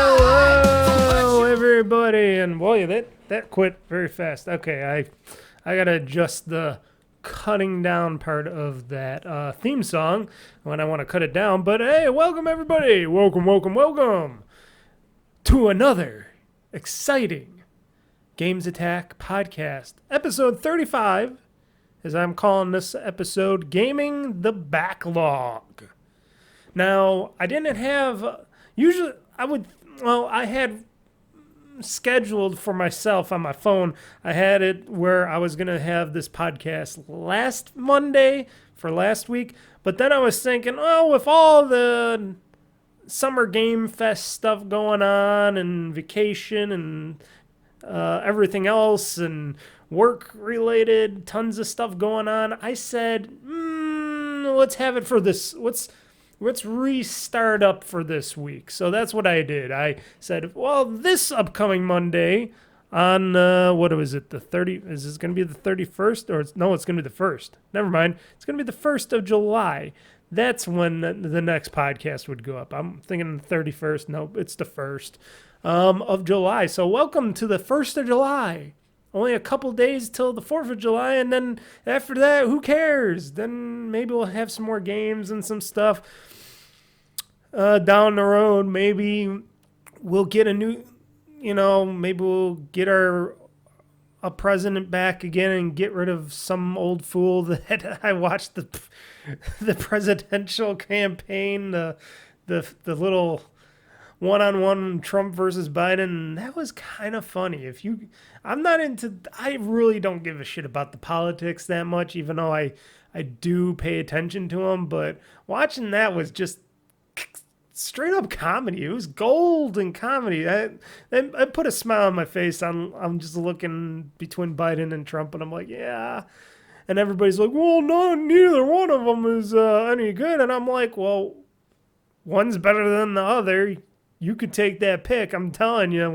Hello, everybody, and boy, that quit very fast. Okay, I gotta adjust the cutting down part of that theme song when I want to cut it down. But hey, welcome everybody, welcome to another exciting Games Attack podcast, episode 35. As I'm calling this episode, Gaming the Backlog. Now, I didn't have, usually I had scheduled for myself on my phone. I had it where I was going to have this podcast last Monday for last week. But then I was thinking, with all the Summer Game Fest stuff going on and vacation and everything else and work-related, tons of stuff going on, I said, let's have it for this. Let's restart up for this week. So that's what I did. I said, this upcoming Monday on, what was it, the 30, is this going to be the 31st? Or no, it's going to be the 1st. Never mind. It's going to be the 1st of July. That's when the next podcast would go up. I'm thinking the 31st. Nope, it's the 1st of July. So welcome to the 1st of July. Only a couple days till the 4th of July, and then after that, who cares? Then maybe we'll have some more games and some stuff down the road. Maybe we'll get a new, maybe we'll get a president back again and get rid of some old fool that I watched the presidential campaign, the little one-on-one Trump versus Biden. That was kind of funny. I really don't give a shit about the politics that much, even though I do pay attention to them. But watching that was just straight up comedy. It was golden comedy. I put a smile on my face. I'm just looking between Biden and Trump, and I'm like, yeah. And everybody's like, well, no, neither one of them is any good. And I'm like, well, one's better than the other. You could take that pick. I'm telling you,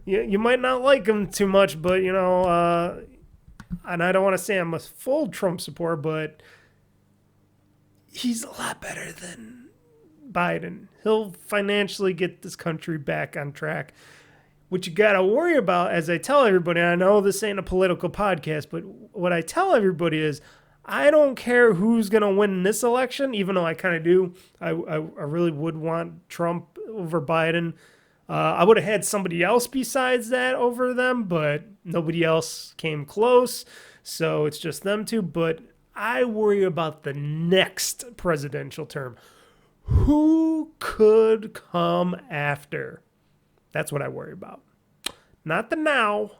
you might not like him too much, but and I don't want to say I'm a full Trump supporter, but he's a lot better than Biden. He'll financially get this country back on track. What you got to worry about, as I tell everybody, I know this ain't a political podcast, but what I tell everybody is, I don't care who's going to win this election, even though I kind of do. I really would want Trump over Biden. I would have had somebody else besides that over them, but nobody else came close. So it's just them two. But I worry about the next presidential term. Who could come after? That's what I worry about. Not the now,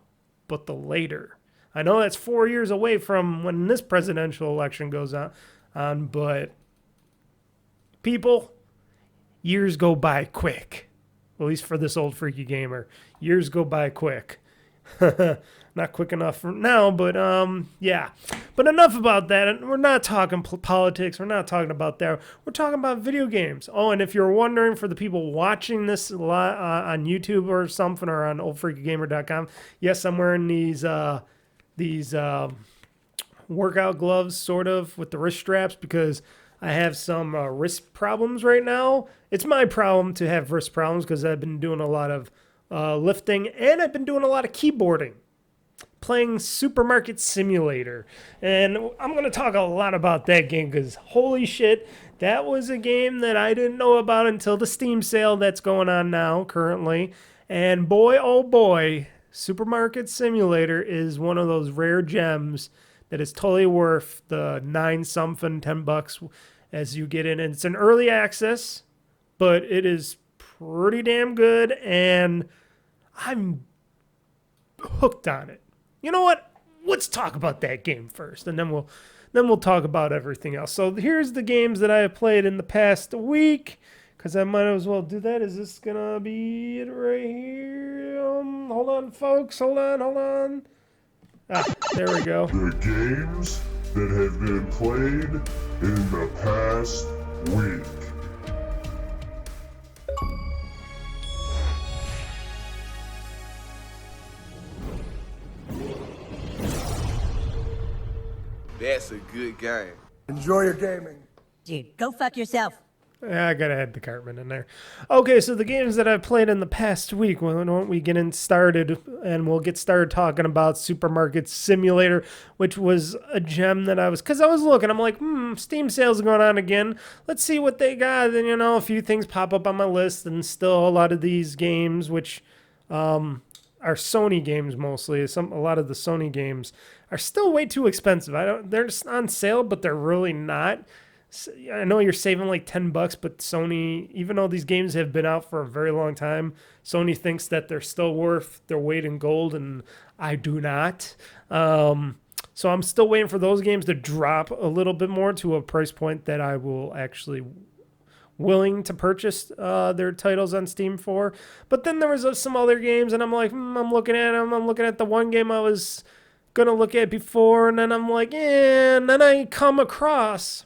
but the later. I know that's 4 years away from when this presidential election goes on, but people, years go by quick. At least for this old freaky gamer. Years go by quick. Not quick enough for now, but yeah. But enough about that. We're not talking politics. We're not talking about that. We're talking about video games. Oh, and if you're wondering, for the people watching this on YouTube or something, or on oldfreakygamer.com, yes, I'm wearing these workout gloves, sort of, with the wrist straps, because I have some wrist problems right now. It's my problem to have wrist problems because I've been doing a lot of lifting, and I've been doing a lot of keyboarding, playing Supermarket Simulator. And I'm going to talk a lot about that game because, holy shit, that was a game that I didn't know about until the Steam sale that's going on now, currently. And boy, oh boy, Supermarket Simulator is one of those rare gems that is totally worth the $9-something, $10 as you get in. And it's an early access, but it is pretty damn good, and I'm hooked on it. You know what? Let's talk about that game first, and then we'll talk about everything else. So here's the games that I have played in the past week, because I might as well do that. Is this going to be it right here? Hold on, folks. Hold on. There we go. The games that have been played in the past week. That's a good game. Enjoy your gaming. Dude, go fuck yourself. I gotta add the Cartman in there. Okay, so the games that I've played in the past week, why don't we get in started, and we'll get started talking about Supermarket Simulator, which was a gem that I was looking, I'm like, Steam sales are going on again. Let's see what they got. And, a few things pop up on my list, and still a lot of these games, which are Sony games mostly. A lot of the Sony games are still way too expensive. They're just on sale, but they're really not. I know you're saving like $10, but Sony, even though these games have been out for a very long time, Sony thinks that they're still worth their weight in gold, and I do not. So I'm still waiting for those games to drop a little bit more to a price point that I will actually willing to purchase their titles on Steam for. But then there was some other games, and I'm like, I'm looking at them. I'm looking at the one game I was gonna look at before, and then I'm like, and then I come across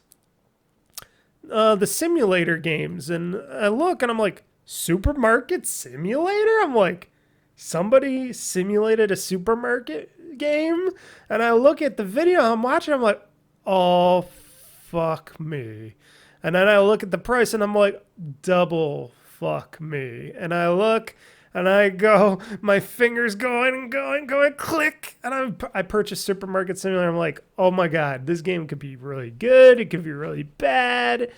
the simulator games, and I look and I'm like, Supermarket Simulator? I'm like, somebody simulated a supermarket game? And I look at the video I'm watching, I'm like, oh, fuck me. And then I look at the price and I'm like, double fuck me. And I look and I go, my fingers going and going, click. And I purchased Supermarket Simulator. I'm like, oh my God, this game could be really good. It could be really bad.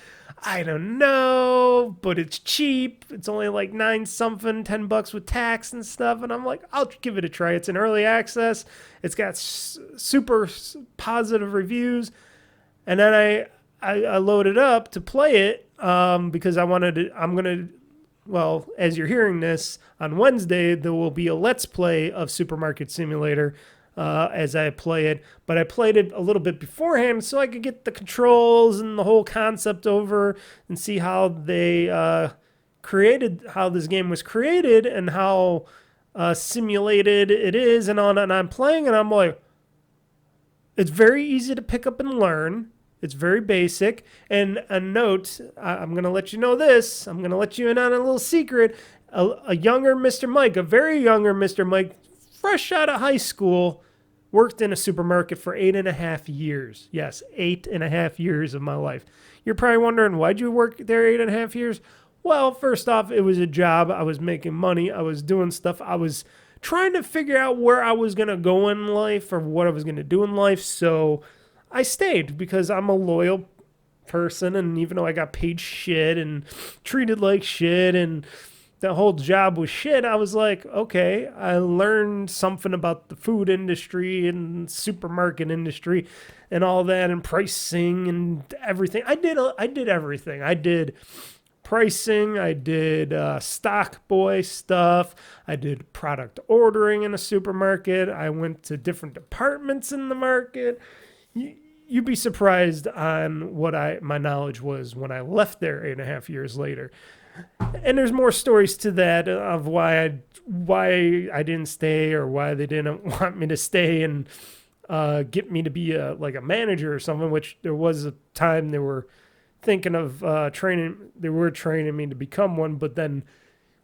I don't know, but it's cheap. It's only like $9-something, $10 with tax and stuff. And I'm like, I'll give it a try. It's in early access. It's got super positive reviews. And then I loaded up to play it because well, as you're hearing this, on Wednesday, there will be a Let's Play of Supermarket Simulator as I play it. But I played it a little bit beforehand so I could get the controls and the whole concept over and see how they how this game was created and how simulated it is and on. And I'm playing and I'm like, it's very easy to pick up and learn. It's very basic. And a note, I'm going to let you know this. I'm going to let you in on a little secret. A younger Mr. Mike, a very younger Mr. Mike, fresh out of high school, worked in a supermarket for 8.5 years. Yes, 8.5 years of my life. You're probably wondering, why'd you work there 8.5 years? Well, first off, it was a job. I was making money. I was doing stuff. I was trying to figure out where I was going to go in life or what I was going to do in life. So I stayed because I'm a loyal person, and even though I got paid shit and treated like shit and the whole job was shit, I was like, okay, I learned something about the food industry and supermarket industry and all that and pricing and everything. I did everything. I did pricing, I did stock boy stuff, I did product ordering in a supermarket, I went to different departments in the market. You'd be surprised on what my knowledge was when I left there 8.5 years later. And there's more stories to that of why I didn't stay or why they didn't want me to stay and get me to be a manager or something, which there was a time they were thinking of training me to become one. But then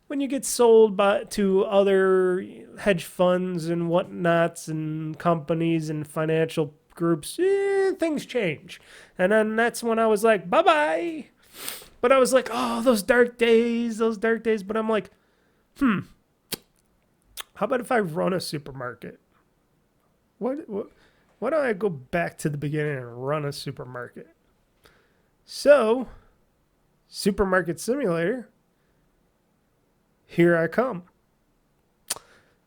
when you get sold to other hedge funds and whatnots and companies and financial groups, things change. And then that's when I was like, bye-bye. But I was like, oh, those dark days. But I'm like, how about if I run a supermarket? Why don't I go back to the beginning and run a supermarket? So, Supermarket Simulator, here I come.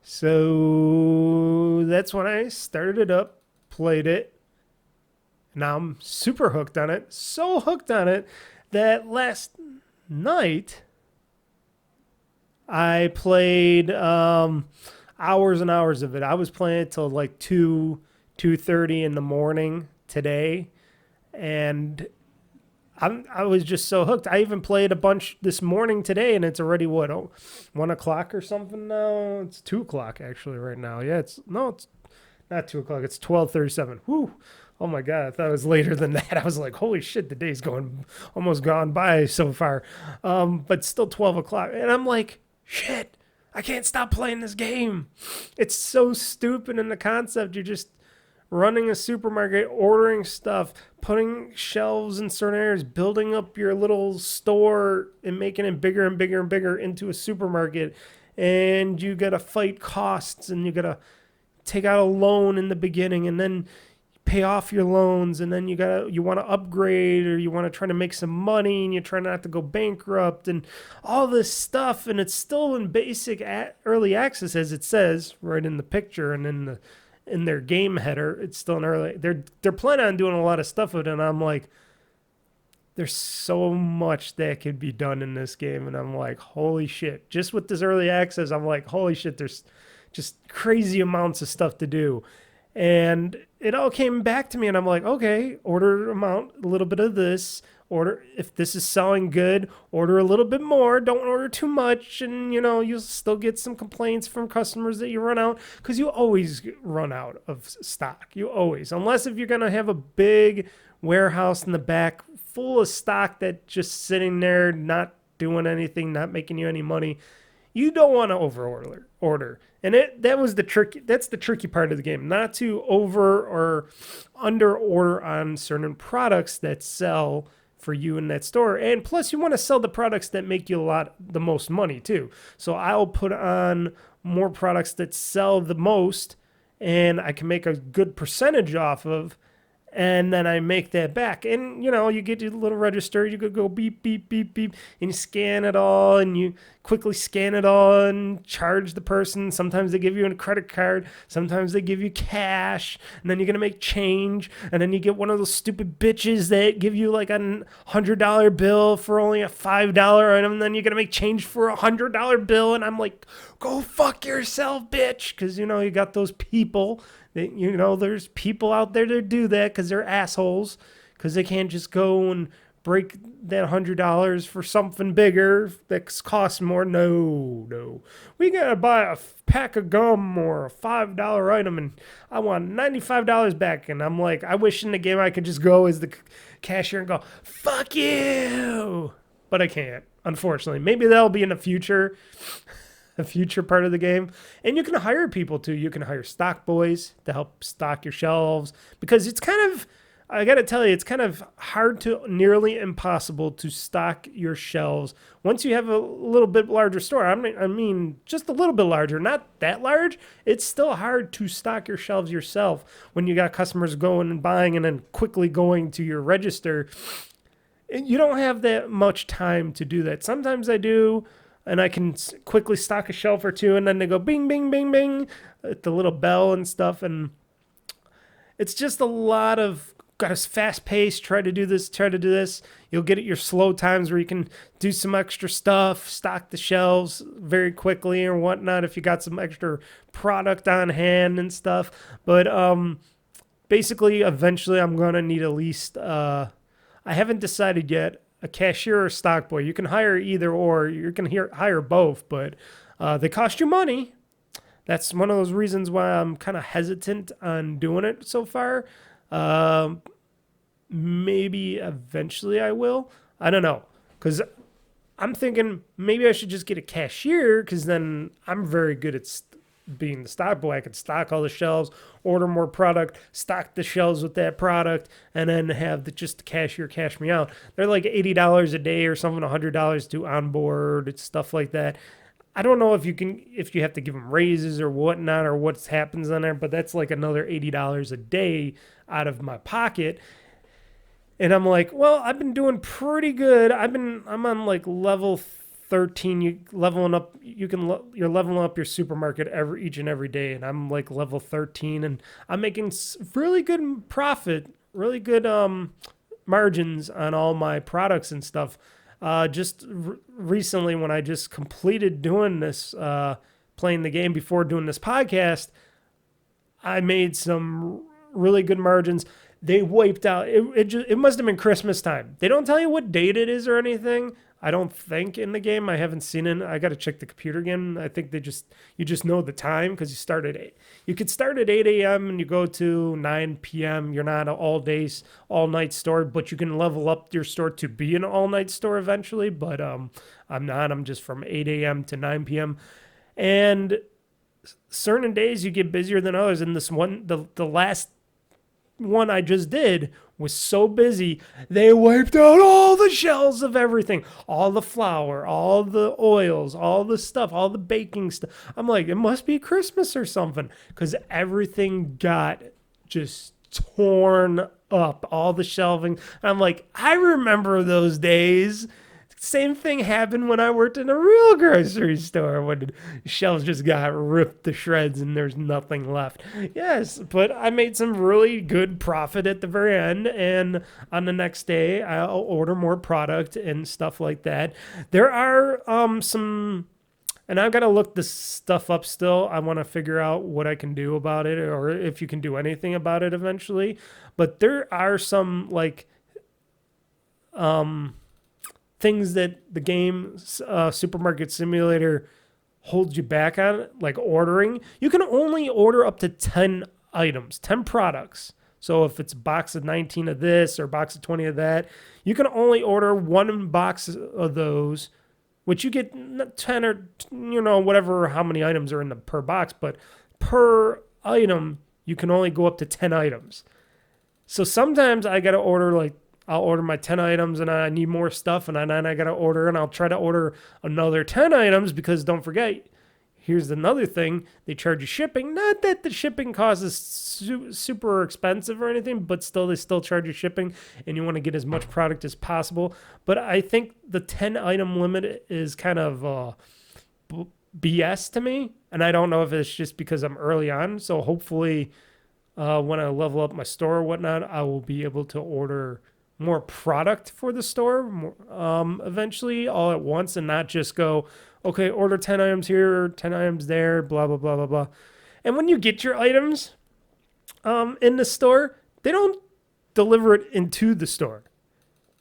So that's when I started it up, played it. Now I'm super hooked on it. So hooked on it that last night I played hours and hours of it. I was playing it till like 2:30 in the morning today, and I was just so hooked. I even played a bunch this morning today, and it's already 1 o'clock or something now. It's 2 o'clock actually right now. Yeah, it's not 2 o'clock. It's 12:37. Whew. Oh my God, I thought it was later than that. I was like, holy shit, the day's almost gone by so far. But still 12 o'clock. And I'm like, shit, I can't stop playing this game. It's so stupid in the concept. You're just running a supermarket, ordering stuff, putting shelves in certain areas, building up your little store and making it bigger and bigger and bigger into a supermarket. And you got to fight costs, and you got to take out a loan in the beginning, and then pay off your loans, and then you want to upgrade, or you want to try to make some money, and you try not to go bankrupt, and all this stuff. And it's still in basic early access, as it says right in the picture and in their game header. It's still in early. They're planning on doing a lot of stuff with it, and I'm like, there's so much that could be done in this game, and I'm like, holy shit. Just with this early access, I'm like, holy shit, there's just crazy amounts of stuff to do. And it all came back to me, and I'm like, okay, order amount, a little bit of this. Order, if this is selling good, order a little bit more. Don't order too much, and you'll still get some complaints from customers that you run out, because you always run out of stock. You always, unless if you're gonna have a big warehouse in the back full of stock that just sitting there, not doing anything, not making you any money. You don't want to order. And that's the tricky part of the game, not to over or under order on certain products that sell for you in that store. And plus you want to sell the products that make you the most money too. So I'll put on more products that sell the most, and I can make a good percentage off of, and then I make that back. And, you get your little register, you could go beep, beep, beep, beep, and you scan it all, and you quickly scan it all and charge the person. Sometimes they give you a credit card, sometimes they give you cash, and then you're going to make change, and then you get one of those stupid bitches that give you like a $100 bill for only a $5 item, and then you're going to make change for a $100 bill, and I'm like, go fuck yourself, bitch, because, you got those people. There's people out there that do that because they're assholes, because they can't just go and break that $100 for something bigger that costs more. No. We got to buy a pack of gum or a $5 item, and I want $95 back. And I'm like, I wish in the game I could just go as the cashier and go, fuck you. But I can't, unfortunately. Maybe that'll be in the future. A future part of the game. And you can hire people too. You can hire stock boys to help stock your shelves, because I gotta tell you, it's kind of hard to nearly impossible to stock your shelves once you have a little bit larger store. I mean just a little bit larger, not that large. It's still hard to stock your shelves yourself when you got customers going and buying and then quickly going to your register. You don't have that much time to do that. Sometimes I do, and I can quickly stock a shelf or two, and then they go bing, bing, bing, bing, at the little bell and stuff. And it's just a lot of, got a fast pace, try to do this. You'll get at your slow times where you can do some extra stuff, stock the shelves very quickly or whatnot if you got some extra product on hand and stuff. But basically, eventually I'm going to need at least, I haven't decided yet, a cashier or stock boy. You can hire either or. You can hire both, but they cost you money. That's one of those reasons why I'm kind of hesitant on doing it so far. Maybe eventually I will. I don't know, because I'm thinking maybe I should just get a cashier, because then I'm very good at being the stock boy. I could stock all the shelves, order more product, stock the shelves with that product, and then have just the cashier cash me out. They're like $80 a day or something, $100 to onboard, stuff like that. I don't know if you have to give them raises or whatnot, or what happens on there, but that's like another $80 a day out of my pocket. And I'm like, well, I've been doing pretty good. I'm on like level 13. You're leveling up your supermarket each and every day, and I'm like level 13, and I'm making really good profit, really good margins on all my products and stuff. Just recently, when I just completed doing this, playing the game before doing this podcast, I made some really good margins. They wiped out. It must have been Christmas time. They don't tell you what date it is or anything. I don't think in the game. I haven't seen it. I got to check the computer again. I think you just know the time, because you could start at 8 a.m. and you go to 9 p.m. You're not an all night store, but you can level up your store to be an all night store eventually. But I'm not. I'm just from 8 a.m. to 9 p.m. And certain days you get busier than others. And this one, the last one I just did was so busy, they wiped out all the shelves of everything, all the flour, all the oils, all the stuff, all the baking stuff. I'm like, it must be Christmas or something, because everything got just torn up, all the shelving. And I'm like, I remember those days. Same thing happened when I worked in a real grocery store when the shelves just got ripped to shreds and there's nothing left. Yes, but I made some really good profit at the very end, and on the next day I'll order more product and stuff like that. There are some, and I've got to look this stuff up still. I want to figure out what I can do about it, or if you can do anything about it eventually. But there are some like things that the game Supermarket Simulator holds you back on, like ordering. You can only order up to 10 items, 10 products. So if it's a box of 19 of this or a box of 20 of that, you can only order one box of those, which you get 10 or, whatever, how many items are in the per box, but per item, you can only go up to 10 items. So sometimes I got to order like, I'll order my 10 items and I need more stuff, and then I got to order, and I'll try to order another 10 items because don't forget, here's another thing, they charge you shipping. Not that the shipping cost is super expensive or anything, but still, they still charge you shipping, and you want to get as much product as possible. But I think the 10 item limit is kind of BS to me, and I don't know if it's just because I'm early on. So hopefully when I level up my store or whatnot, I will be able to order more product for the store eventually all at once, and not just go, okay, order 10 items here, 10 items there, blah, blah, blah, blah, blah. And when you get your items in the store, they don't deliver it into the store.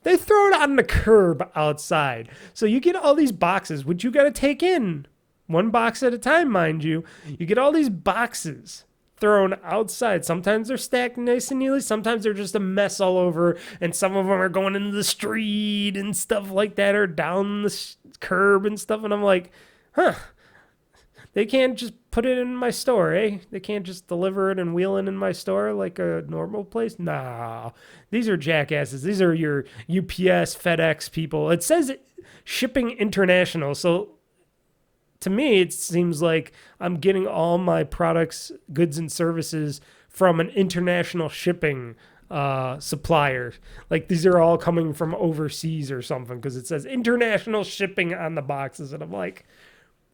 They throw it on the curb outside. So you get all these boxes, which you got to take in one box at a time, mind you. You get all these boxes thrown outside. Sometimes they're stacked nice and neatly. Sometimes they're just a mess all over, and some of them are going into the street and stuff like that, or down the curb and stuff. And I'm like, they can't just put it in my store, eh? They can't just deliver it and wheel it in my store like a normal place? Nah, these are jackasses. These are your UPS, FedEx people. It says shipping international, so to me, it seems like I'm getting all my products, goods, and services from an international shipping supplier. Like these are all coming from overseas or something, because it says international shipping on the boxes. And I'm like,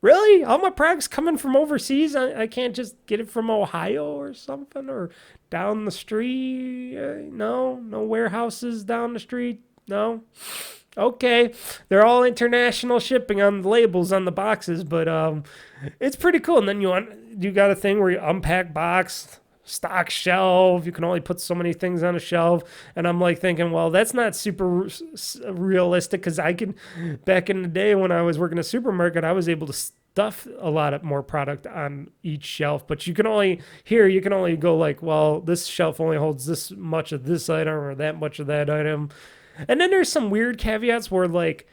really? All my products coming from overseas? I can't just get it from Ohio or something, or down the street? No warehouses down the street? No? Okay, they're all international shipping on the labels on the boxes, but it's pretty cool. And then you got a thing where you unpack box, stock shelf. You can only put so many things on a shelf, and I'm like thinking, well, that's not super realistic, because back in the day when I was working at a supermarket, I was able to stuff a lot of more product on each shelf. But you can only go like, well, this shelf only holds this much of this item or that much of that item. And then there's some weird caveats where like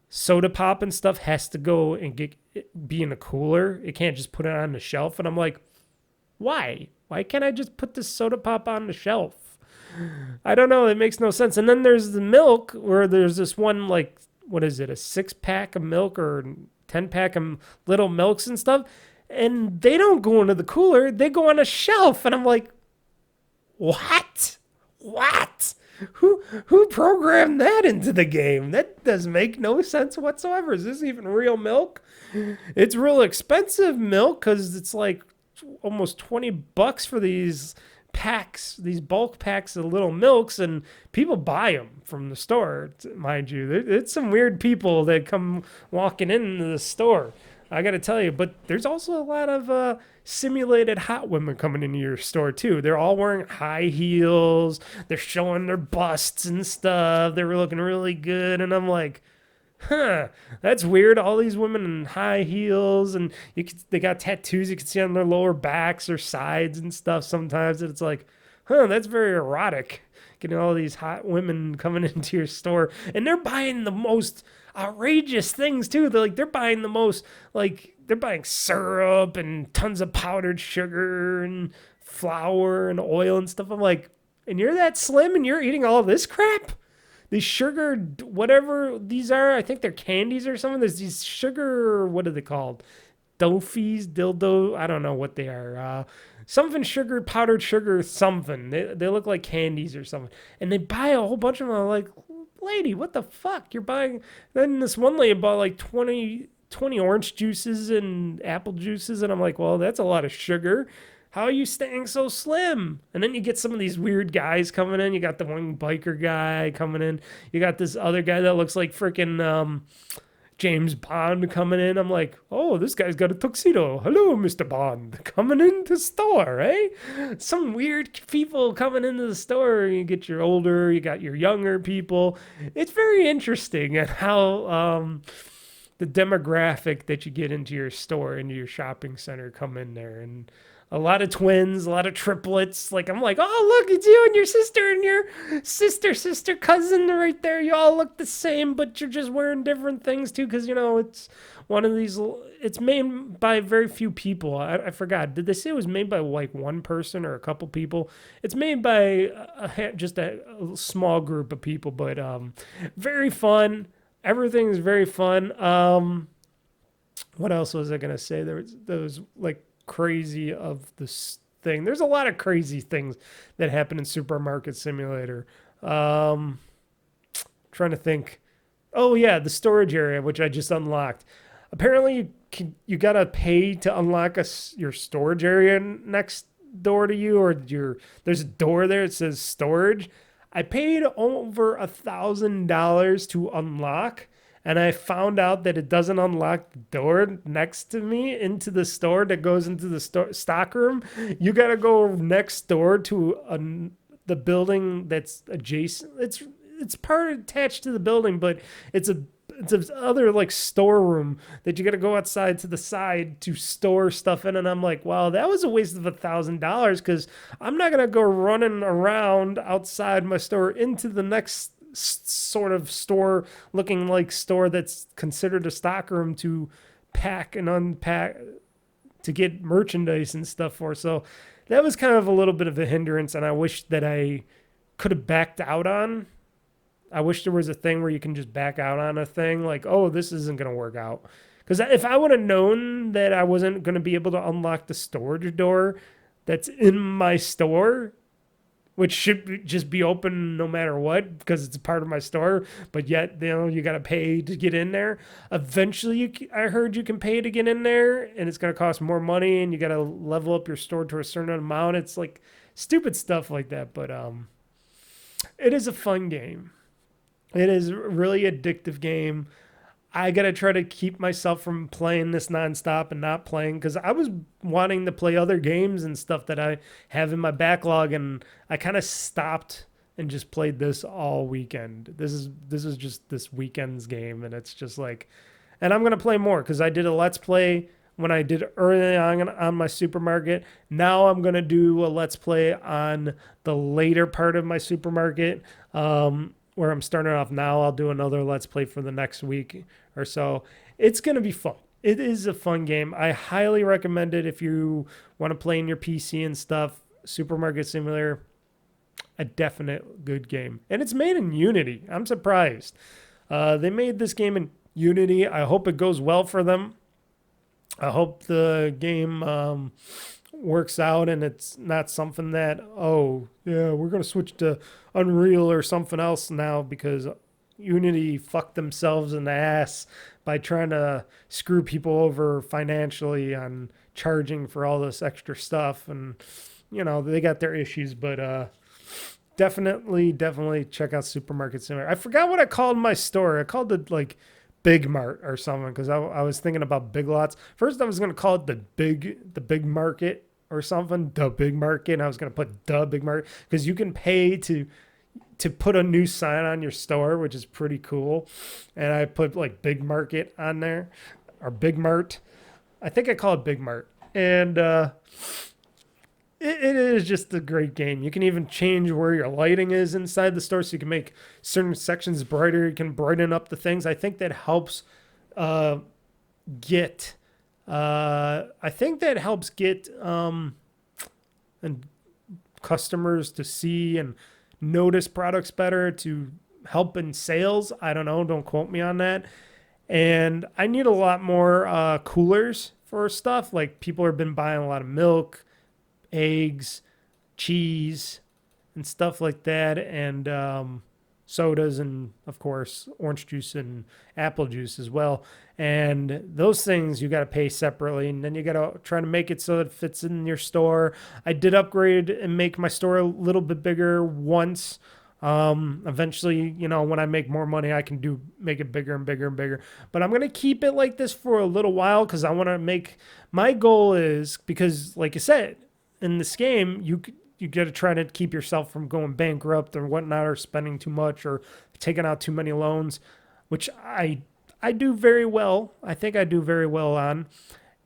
soda pop and stuff has to go and be in a cooler. It can't just put it on the shelf. And I'm like, why? Why can't I just put this soda pop on the shelf? I don't know. It makes no sense. And then there's the milk, where there's this one, like, what is it? A 6-pack of milk or 10-pack of little milks and stuff. And they don't go into the cooler. They go on a shelf. And I'm like, what? Who programmed that into the game? That does make no sense whatsoever. Is this even real milk? It's real expensive milk, because it's like almost $20 for these packs, these bulk packs of little milks, and people buy them from the store, mind you. It's some weird people that come walking into the store, I got to tell you. But there's also a lot of simulated hot women coming into your store too. They're all wearing high heels. They're showing their busts and stuff. They're looking really good. And I'm like, that's weird. All these women in high heels, and they got tattoos you can see on their lower backs or sides and stuff sometimes. And it's like, that's very erotic. Getting all these hot women coming into your store, and they're buying the most outrageous things too. They're buying the most, like, they're buying syrup and tons of powdered sugar and flour and oil and stuff. I'm like, And you're that slim and you're eating all this crap? These sugar, whatever these are, I think they're candies or something. There's these sugar, what are they called? Dofies, dildo, I don't know what they are. Something sugar, powdered sugar, something. They look like candies or something. And they buy a whole bunch of them. I'm like, lady, what the fuck? You're buying. Then this one lady bought like 20 orange juices and apple juices. And I'm like, well, that's a lot of sugar. How are you staying so slim? And then you get some of these weird guys coming in. You got the one biker guy coming in. You got this other guy that looks like freaking James Bond coming in. I'm like, oh, this guy's got a tuxedo. Hello, Mr. Bond. Coming into the store, eh? Some weird people coming into the store. You get your older, you got your younger people. It's very interesting at how the demographic that you get into your store, into your shopping center come in there. And a lot of twins, a lot of triplets. Like, I'm like, oh, look, it's you and your sister cousin right there. You all look the same, but you're just wearing different things too. Cause it's one of these, it's made by very few people. I forgot. Did they say it was made by like one person or a couple people? It's made by just a small group of people, but very fun. Everything is very fun. What else was I going to say? There was like, crazy of this thing. There's a lot of crazy things that happen in Supermarket Simulator. Trying to think. Oh yeah, the storage area, which I just unlocked. Apparently, you gotta pay to unlock your storage area next door to you, or there's a door there that says storage. I paid over $1,000 to unlock. And I found out that it doesn't unlock the door next to me into the store that goes into the stock room. You got to go next door to the building that's adjacent. It's part attached to the building, but it's other like storeroom that you got to go outside to the side to store stuff in. And I'm like, wow, that was a waste of $1,000 because I'm not gonna go running around outside my store into the next sort of store looking like store that's considered a stockroom to pack and unpack to get merchandise and stuff for. So that was kind of a little bit of a hindrance, and I wish that I could have backed out on. I wish there was a thing where you can just back out on a thing like, oh, this isn't going to work out. Because if I would have known that I wasn't going to be able to unlock the storage door that's in my store, which should just be open no matter what because it's a part of my store, but yet you got to pay to get in there. Eventually, I heard you can pay to get in there, and it's going to cost more money, and you got to level up your store to a certain amount. It's like stupid stuff like that, but it is a fun game. It is a really addictive game. I got to try to keep myself from playing this nonstop and not playing because I was wanting to play other games and stuff that I have in my backlog, and I kind of stopped and just played this all weekend. This is just this weekend's game, and it's just like, and I'm going to play more because I did a Let's Play when I did early on my supermarket. Now I'm going to do a Let's Play on the later part of my supermarket. Where I'm starting off now, I'll do another Let's Play for the next week or so. It's going to be fun. It is a fun game. I highly recommend it if you want to play in your PC and stuff. Supermarket Simulator, a definite good game. And it's made in Unity. I'm surprised. They made this game in Unity. I hope it goes well for them. I hope the game works out and it's not something that, oh, yeah, we're going to switch to Unreal or something else now because Unity fucked themselves in the ass by trying to screw people over financially on charging for all this extra stuff. And, they got their issues, but definitely check out Supermarket Simulator. I forgot what I called my store. I called it like Big Mart or something because I was thinking about Big Lots. First, I was going to call it the Big Market or something, the Big Market. And I was going to put the Big Market because you can pay to put a new sign on your store, which is pretty cool. And I put like Big Market on there or Big Mart. I think I call it Big Mart. And it is just a great game. You can even change where your lighting is inside the store so you can make certain sections brighter. You can brighten up the things. I think that helps get customers to see and notice products better, to help in sales. I don't know. Don't quote me on that. And I need a lot more coolers for stuff. Like people have been buying a lot of milk, eggs, cheese, and stuff like that. And sodas, and of course orange juice and apple juice as well. And those things you got to pay separately, and then you got to try to make it so it fits in your store. I did upgrade and make my store a little bit bigger once. Eventually, when I make more money, I can make it bigger and bigger and bigger. But I'm gonna keep it like this for a little while because I want to make. My goal is, because like I said, in this game, you got to try to keep yourself from going bankrupt or whatnot, or spending too much, or taking out too many loans, which I do very well. I think I do very well on.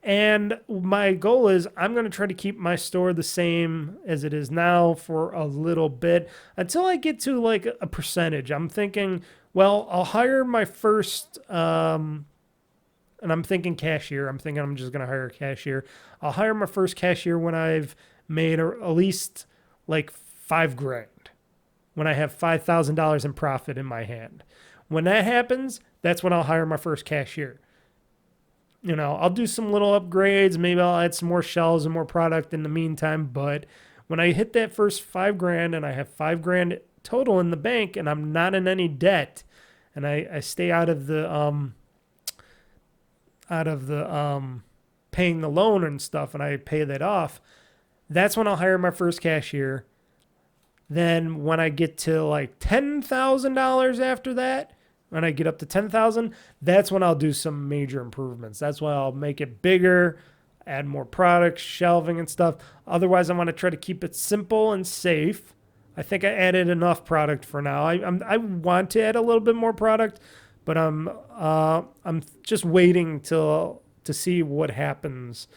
And my goal is I'm going to try to keep my store the same as it is now for a little bit until I get to like a percentage. I'm thinking, well, I'll hire my first, and I'm thinking cashier. I'm thinking I'm just going to hire a cashier. I'll hire my first cashier when I've made at least like $5,000, when I have $5,000 in profit in my hand. When that happens, that's when I'll hire my first cashier. I'll do some little upgrades. Maybe I'll add some more shelves and more product in the meantime. But when I hit that first $5,000 and I have $5,000 total in the bank and I'm not in any debt, and I stay out of the paying the loan and stuff, and I pay that off, that's when I'll hire my first cashier. Then when I get to like $10,000 after that, when I get up to 10,000, that's when I'll do some major improvements. That's why I'll make it bigger, add more products, shelving and stuff. Otherwise, I want to try to keep it simple and safe. I think I added enough product for now. I want to add a little bit more product, but I'm just waiting to see what happens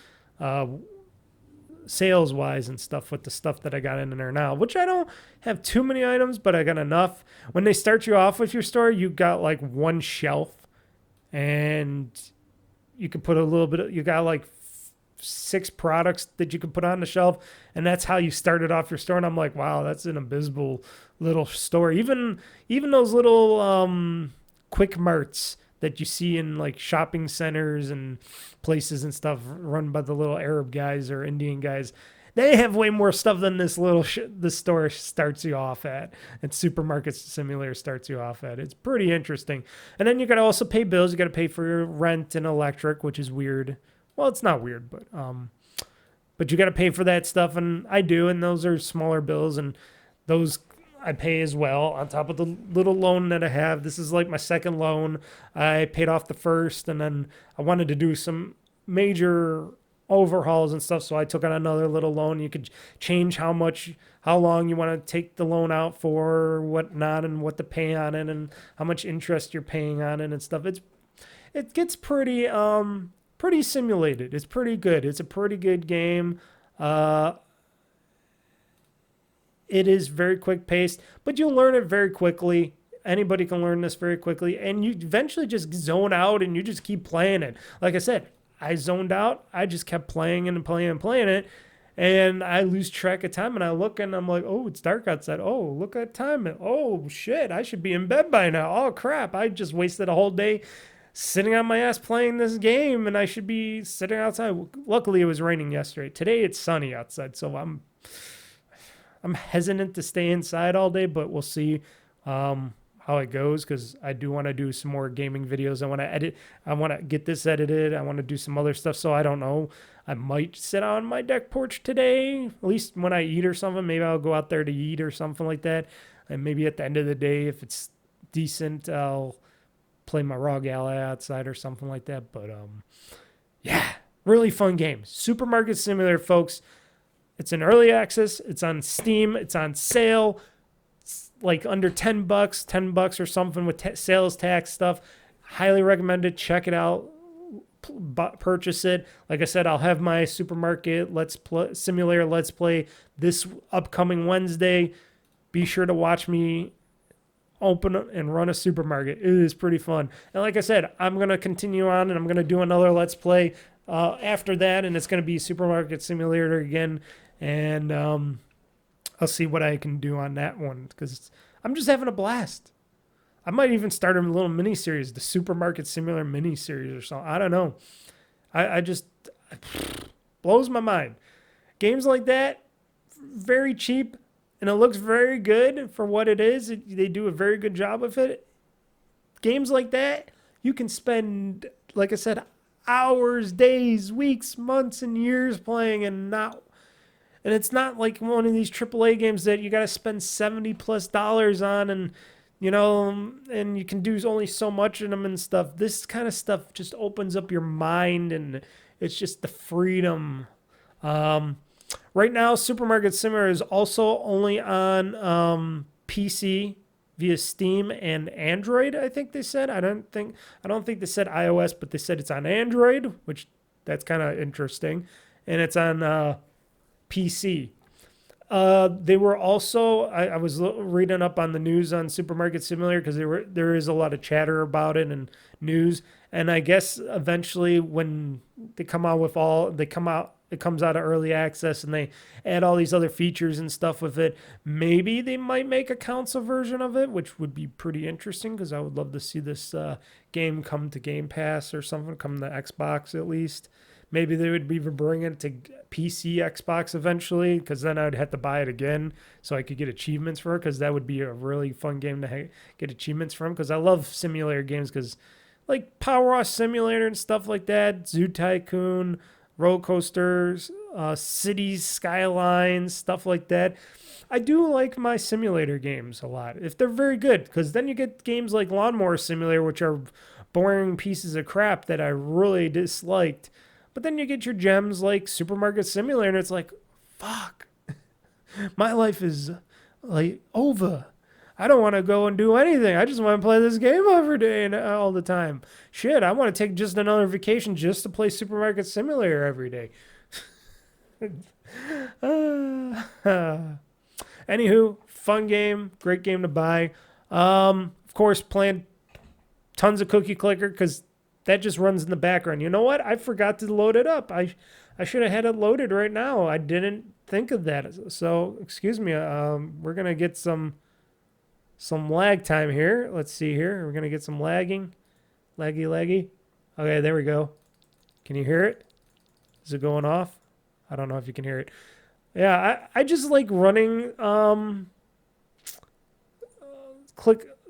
sales wise and stuff with the stuff that I got in there now, which I don't have too many items, but I got enough. When they start you off with your store, you got like one shelf, and you can put you got like 6 products that you can put on the shelf, and that's how you started off your store. And I'm like, wow, that's an abysmal little store. Even those little quick marts that you see in like shopping centers and places and stuff run by the little Arab guys or Indian guys, they have way more stuff than this little this store starts you off at, and Supermarket Simulator starts you off at. It's pretty interesting. And then you got to also pay bills. You got to pay for your rent and electric, which is weird. Well, it's not weird, but you got to pay for that stuff, and I do, and those are smaller bills, and those I pay as well on top of the little loan that I have. This is like my second loan. I paid off the first, and then I wanted to do some major overhauls and stuff, so I took on another little loan. You could change how long you want to take the loan out for, whatnot, and what to pay on it, and how much interest you're paying on it and stuff. It gets pretty simulated. It's pretty good. It's a pretty good game. It is very quick paced, but you'll learn it very quickly. Anybody can learn this very quickly, and you eventually just zone out and you just keep playing it. Like I said, I zoned out. I just kept playing and playing and playing it, and I lose track of time, and I look and I'm like, oh, it's dark outside. Oh, look at time. Oh, shit, I should be in bed by now. Oh, crap, I just wasted a whole day sitting on my ass playing this game, and I should be sitting outside. Luckily, it was raining yesterday. Today, it's sunny outside, so I'm hesitant to stay inside all day, but we'll see how it goes, because I do want to do some more gaming videos. I want to edit. I want to get this edited. I want to do some other stuff, so I don't know. I might sit on my deck porch today, at least when I eat or something. Maybe I'll go out there to eat or something like that, and maybe at the end of the day, if it's decent, I'll play my Raw Gala outside or something like that. But yeah, really fun game. Supermarket Simulator, folks. It's in early access. It's on Steam. It's on sale. It's like under $10 or something with sales tax stuff. Highly recommended. Check it out. Purchase it. Like I said, I'll have my Supermarket Simulator Let's Play this upcoming Wednesday. Be sure to watch me open and run a supermarket. It is pretty fun. And like I said, I'm going to continue on, and I'm going to do another Let's Play after that, and it's going to be Supermarket Simulator again. And I'll see what I can do on that one because I'm just having a blast. I might even start a little mini series, the Supermarket Simulator mini series or something. I don't know. I just blows my mind. Games like that, very cheap, and it looks very good for what it is. They do a very good job of it. Games like that, you can spend, like I said, hours, days, weeks, months, and years playing, and it's not like one of these AAA games that you got to spend $70+ on, and and you can do only so much in them and stuff. This kind of stuff just opens up your mind, and it's just the freedom. Right now, Supermarket Simulator is also only on PC via Steam and Android. I think they said. I don't think they said iOS, but they said it's on Android, which that's kind of interesting, and it's on PC. They were also. I was reading up on the news on Supermarket Simulator because there is a lot of chatter about it and news. And I guess eventually when it comes out of early access and they add all these other features and stuff with it. Maybe they might make a console version of it, which would be pretty interesting because I would love to see this game come to Game Pass or something, come to Xbox at least. Maybe they would even bring it to PC, Xbox eventually, because then I'd have to buy it again so I could get achievements for it, because that would be a really fun game to get achievements from, because I love simulator games, because like Power Wash Simulator and stuff like that, Zoo Tycoon, roller coasters, cities, skylines, stuff like that. I do like my simulator games a lot, if they're very good, because then you get games like Lawnmower Simulator, which are boring pieces of crap that I really disliked. But then you get your gems like Supermarket Simulator, and it's like, fuck, my life is like over. I don't want to go and do anything. I just want to play this game every day and all the time. Shit, I want to take just another vacation just to play Supermarket Simulator every day. Anywho, fun game, great game to buy. Of course, playing tons of Cookie Clicker because that just runs in the background. You know what? I forgot to load it up. I should have had it loaded right now. I didn't think of that. So, excuse me. We're going to get some lag time here. Let's see here. We're going to get some lagging. Laggy. Okay, there we go. Can you hear it? Is it going off? I don't know if you can hear it. Yeah, I just like running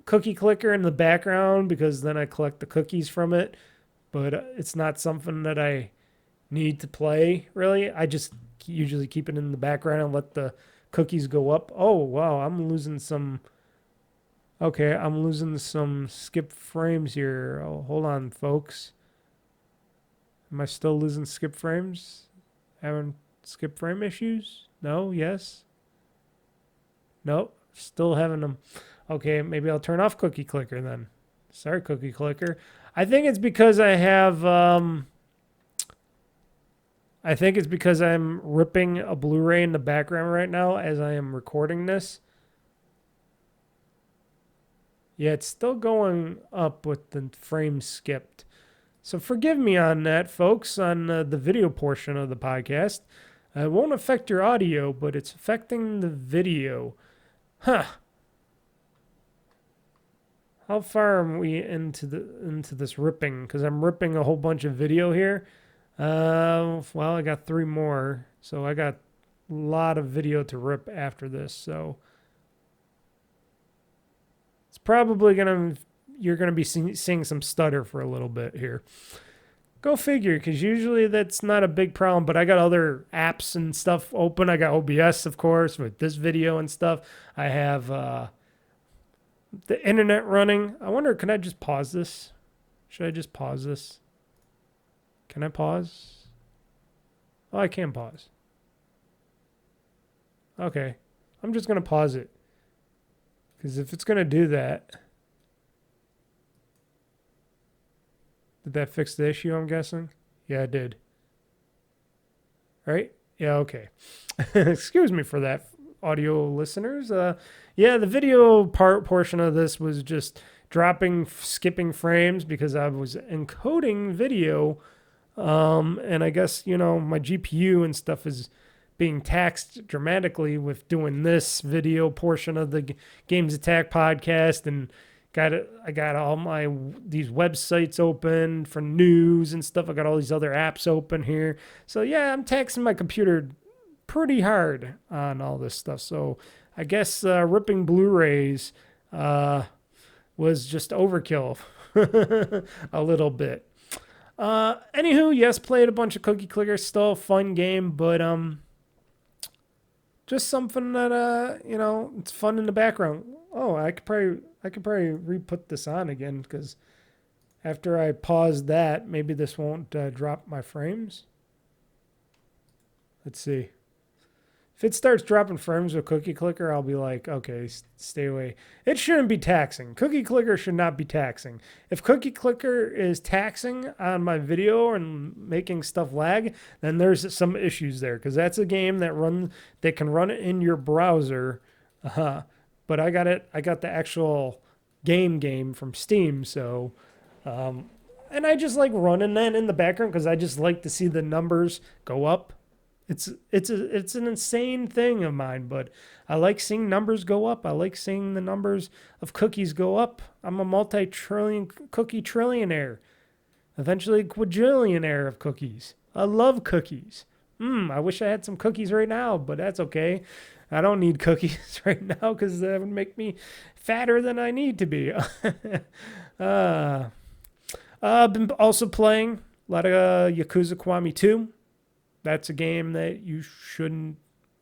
Cookie Clicker in the background because then I collect the cookies from it. But it's not something that I need to play, really. I just usually keep it in the background and let the cookies go up. Oh, wow, I'm losing some... Okay, I'm losing some skip frames here. Oh, hold on, folks. Am I still losing skip frames? Having skip frame issues? No? Yes? Nope. Still having them. Okay, maybe I'll turn off Cookie Clicker then. Sorry, Cookie Clicker. I think it's because I have... I think it's because I'm ripping a Blu-ray in the background right now as I am recording this. Yeah, it's still going up with the frames skipped. So forgive me on that, folks, on the video portion of the podcast. It won't affect your audio, but it's affecting the video. Huh. How far are we into this ripping? Because I'm ripping a whole bunch of video here. Well, I got 3 more, so I got a lot of video to rip after this. So it's probably you're gonna be seeing some stutter for a little bit here. Go figure, because usually that's not a big problem. But I got other apps and stuff open. I got OBS, of course, with this video and stuff. I have the internet running. I wonder, can I just pause this? Should I just pause this? Can I pause? Oh, I can pause. Okay. I'm just going to pause it. Because if it's going to do that... Did that fix the issue, I'm guessing? Yeah, it did. Right? Yeah, okay. Excuse me for that, audio listeners. Yeah, the video portion of this was just skipping frames because I was encoding video. And I guess, my GPU and stuff is being taxed dramatically with doing this video portion of the Games Attack podcast, and I got all these websites open for news and stuff. I got all these other apps open here. So yeah, I'm taxing my computer pretty hard on all this stuff. So I guess ripping Blu-rays was just overkill a little bit. Anywho, yes, played a bunch of Cookie Clicker. Still a fun game, but just something that it's fun in the background. Oh, I could probably re-put this on again, because after I pause that, maybe this won't drop my frames. Let's see. If it starts dropping frames with Cookie Clicker, I'll be like, okay, stay away. It shouldn't be taxing. Cookie Clicker should not be taxing. If Cookie Clicker is taxing on my video and making stuff lag, then there's some issues there, because that's a game that can run it in your browser. But I got the actual game from Steam, so and I just like running that in the background because I just like to see the numbers go up. It's an insane thing of mine, but I like seeing numbers go up. I like seeing the numbers of cookies go up. I'm a multi-trillion cookie trillionaire, eventually quadrillionaire of cookies. I love cookies. I wish I had some cookies right now, but that's okay. I don't need cookies right now because that would make me fatter than I need to be. I've been also playing a lot of Yakuza Kiwami 2. That's a game that you shouldn't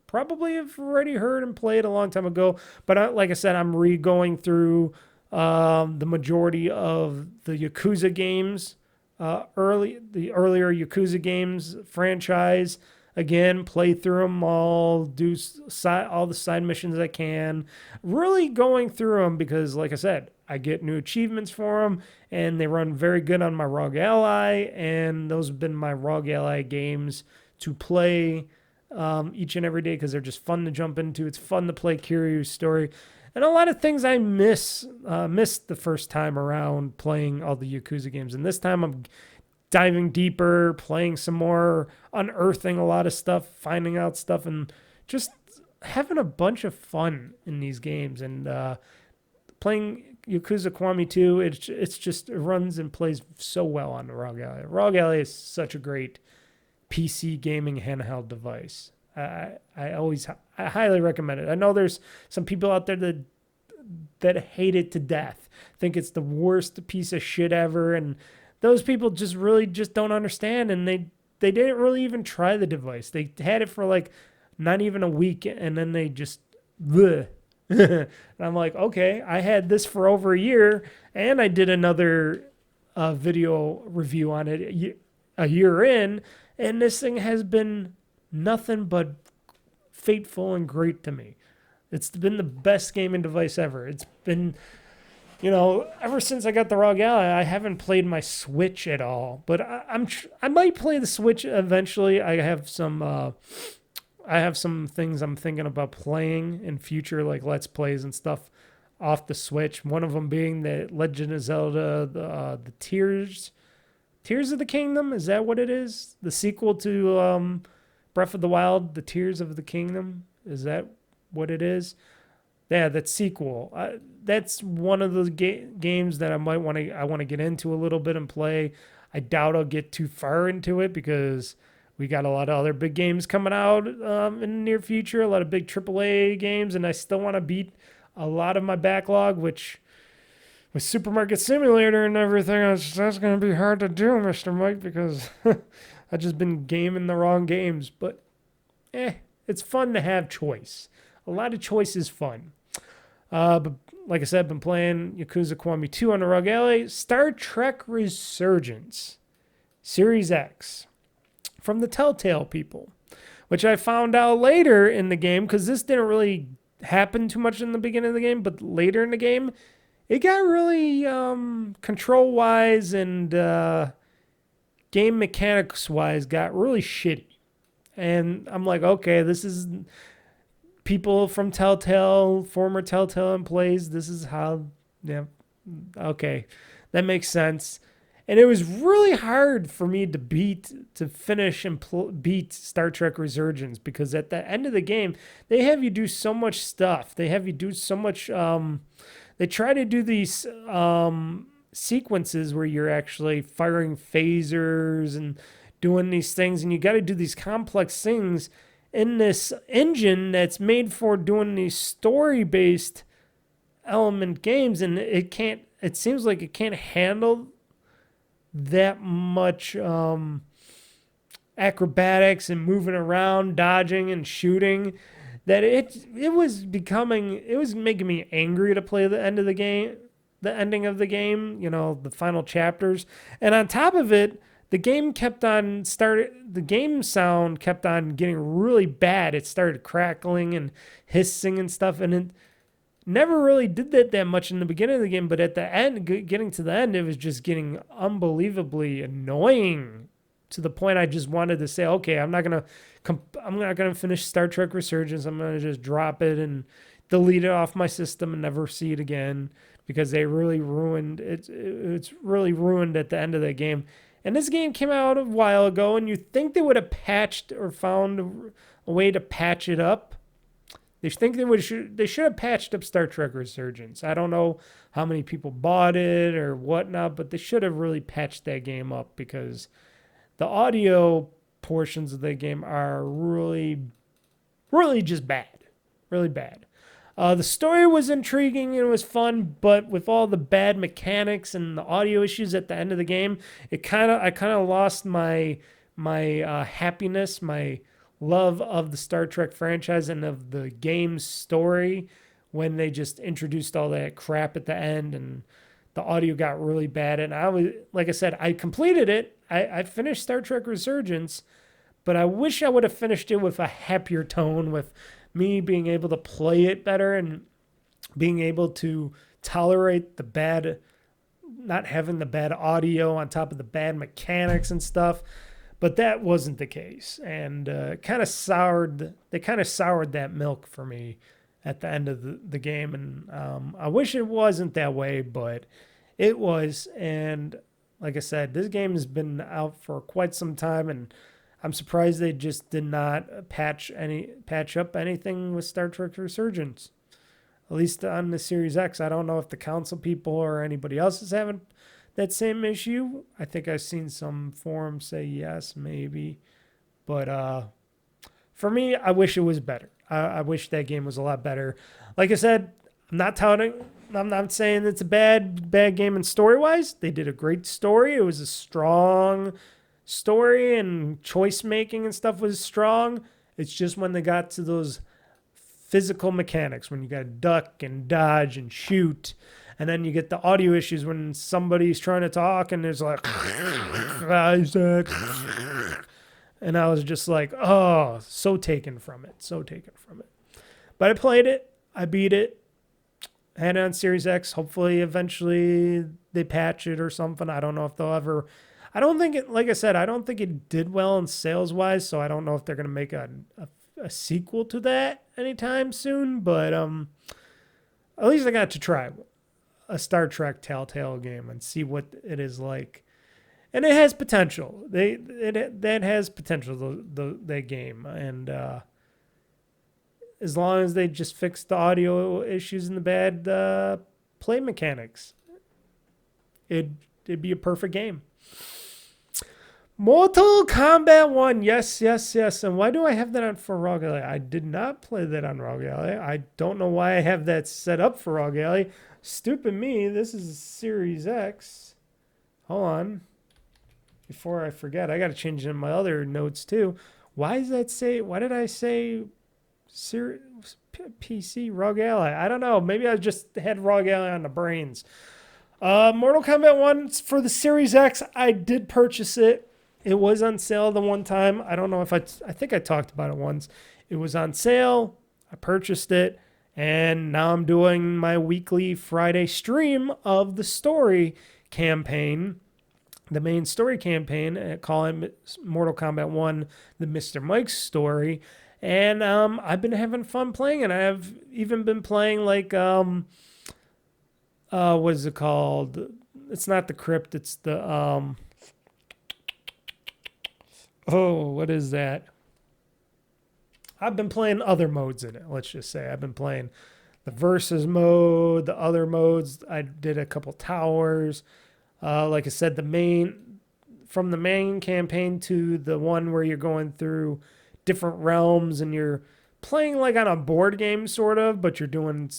probably have already heard and played a long time ago. But like I said, I'm re-going through the majority of the Yakuza games, the earlier Yakuza games franchise. Again, play through them all, do all the side missions I can. Really going through them because, like I said, I get new achievements for them, and they run very good on my ROG Ally, and those have been my ROG Ally games to play each and every day because they're just fun to jump into. It's fun to play Kiryu's story. And a lot of things I missed the first time around playing all the Yakuza games. And this time I'm diving deeper, playing some more, unearthing a lot of stuff, finding out stuff, and just having a bunch of fun in these games. And playing Yakuza Kiwami 2, it runs and plays so well on the ROG Ally. ROG Ally is such a great PC gaming handheld device. I highly recommend it. I know there's some people out there that hate it to death, think it's the worst piece of shit ever, and those people just don't understand, and they didn't really even try the device. They had it for like not even a week, and then they just bleh. And I'm like, okay, I had this for over a year, and I did another video review on it a year in, and this thing has been nothing but fateful and great to me. It's been the best gaming device ever. It's been, ever since I got the ROG Ally, I haven't played my Switch at all. But I might play the Switch eventually. I have some things I'm thinking about playing in future, like Let's Plays and stuff off the Switch. One of them being the Legend of Zelda, the Tears of the Kingdom. Is that what it is? The sequel to Breath of the Wild, the Tears of the Kingdom. Is that what it is? Yeah, that sequel. That's one of those games that I want to get into a little bit and play. I doubt I'll get too far into it because we got a lot of other big games coming out in the near future, a lot of big AAA games, and I still want to beat a lot of my backlog, which with Supermarket Simulator and everything, that's going to be hard to do, Mr. Mike, because I've just been gaming the wrong games. But it's fun to have choice. A lot of choice is fun. But like I said, I've been playing Yakuza Kiwami 2 on the ROG Ally. Star Trek Resurgence Series X from the Telltale people, which I found out later in the game, because this didn't really happen too much in the beginning of the game, but later in the game, it got really control-wise and game mechanics-wise got really shitty. And I'm like, okay, this is people from Telltale, former Telltale employees. This is how, yeah, okay, that makes sense. And it was really hard for me to finish and beat Star Trek Resurgence, because at the end of the game, they have you do so much stuff. They have you do so much. They try to do these sequences where you're actually firing phasers and doing these things, and you got to do these complex things in this engine that's made for doing these story-based element games, and it seems like it can't handle that much acrobatics and moving around, dodging and shooting, that it was making me angry to play the ending of the game, the final chapters. And on top of it, the game sound kept on getting really bad. It started crackling and hissing and stuff, and it never really did that much in the beginning of the game, but at the end, getting to the end, it was just getting unbelievably annoying, to the point I just wanted to say, okay, I'm not gonna finish Star Trek Resurgence. I'm gonna just drop it and delete it off my system and never see it again, because they really ruined it. It's really ruined at the end of the game. And this game came out a while ago, and you think they would have patched or found a way to patch it up. They should have patched up Star Trek Resurgence. I don't know how many people bought it or whatnot, but they should have really patched that game up, because the audio portions of the game are really, really just bad. Really bad. The story was intriguing and it was fun, but with all the bad mechanics and the audio issues at the end of the game, I kind of lost my happiness, my love of the Star Trek franchise and of the game's story, when they just introduced all that crap at the end and the audio got really bad. And like I said, I completed it. I finished Star Trek Resurgence, but I wish I would have finished it with a happier tone, with me being able to play it better and being able to tolerate not having the bad audio on top of the bad mechanics and stuff. But that wasn't the case, and they kind of soured that milk for me at the end of the game. And I wish it wasn't that way, but it was. And like I said, this game has been out for quite some time, and I'm surprised they just did not patch up anything with Star Trek Resurgence. At least on the Series X. I don't know if the console people or anybody else is having that same issue. I think I've seen some forums say yes, maybe. But for me, I wish it was better. I wish that game was a lot better. Like I said, I'm not saying it's a bad game in story-wise. They did a great story. It was a strong story, and choice making and stuff was strong. It's just when they got to those physical mechanics, when you got to duck and dodge and shoot, and then you get the audio issues when somebody's trying to talk and there's like Isaac, and I was just like, oh, so taken from it. But I played it, I beat it, had it on Series X. Hopefully eventually they patch it or something. I don't know if they'll ever. I don't think it, like I said, I don't think it did well in sales wise, so I don't know if they're going to make a sequel to that anytime soon, but at least I got to try a Star Trek Telltale game and see what it is like. And it has potential. That has potential, that game. And as long as they just fix the audio issues and the bad play mechanics, it'd be a perfect game. Mortal Kombat 1, yes. And why do I have that on for ROG Ally? I did not play that on ROG Ally. I don't know why I have that set up for ROG Ally. Stupid me. This is Series X. Hold on. Before I forget, I got to change in my other notes too. Why did I say PC ROG Ally? I don't know. Maybe I just had ROG Ally on the brains. Mortal Kombat 1 for the Series X. I did purchase it. It was on sale the one time. I don't know if I think I talked about it once. It was on sale. I purchased it. And now I'm doing my weekly Friday stream of the story campaign. The main story campaign, calling Mortal Kombat 1 the Mr. Mike's story. And I've been having fun playing it. I have even been playing like, what is it called? It's not the crypt. It's the Oh, what is that? I've been playing other modes in it. Let's just say I've been playing the versus mode, the other modes. I did a couple towers. Like I said, from the main campaign to the one where you're going through different realms and you're playing like on a board game, sort of, but you're doing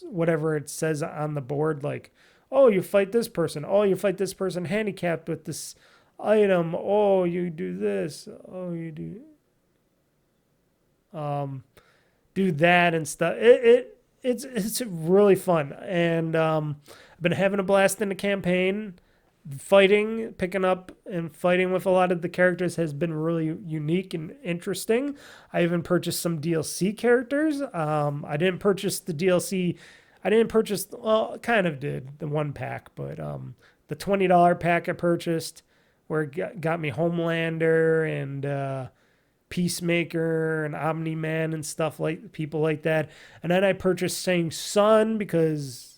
whatever it says on the board. Like, oh, you fight this person. Oh, you fight this person handicapped with this item. Oh, you do this. Oh, you do that and stuff. It's really fun, and I've been having a blast in the campaign. Picking up and fighting with a lot of the characters has been really unique and interesting. I even purchased some DLC characters. I didn't purchase the DLC. I didn't purchase, well, kind of did the one pack, but the $20 pack I purchased, where it got me Homelander and Peacemaker and Omni Man and stuff, like people like that. And then I purchased Shang Tsung because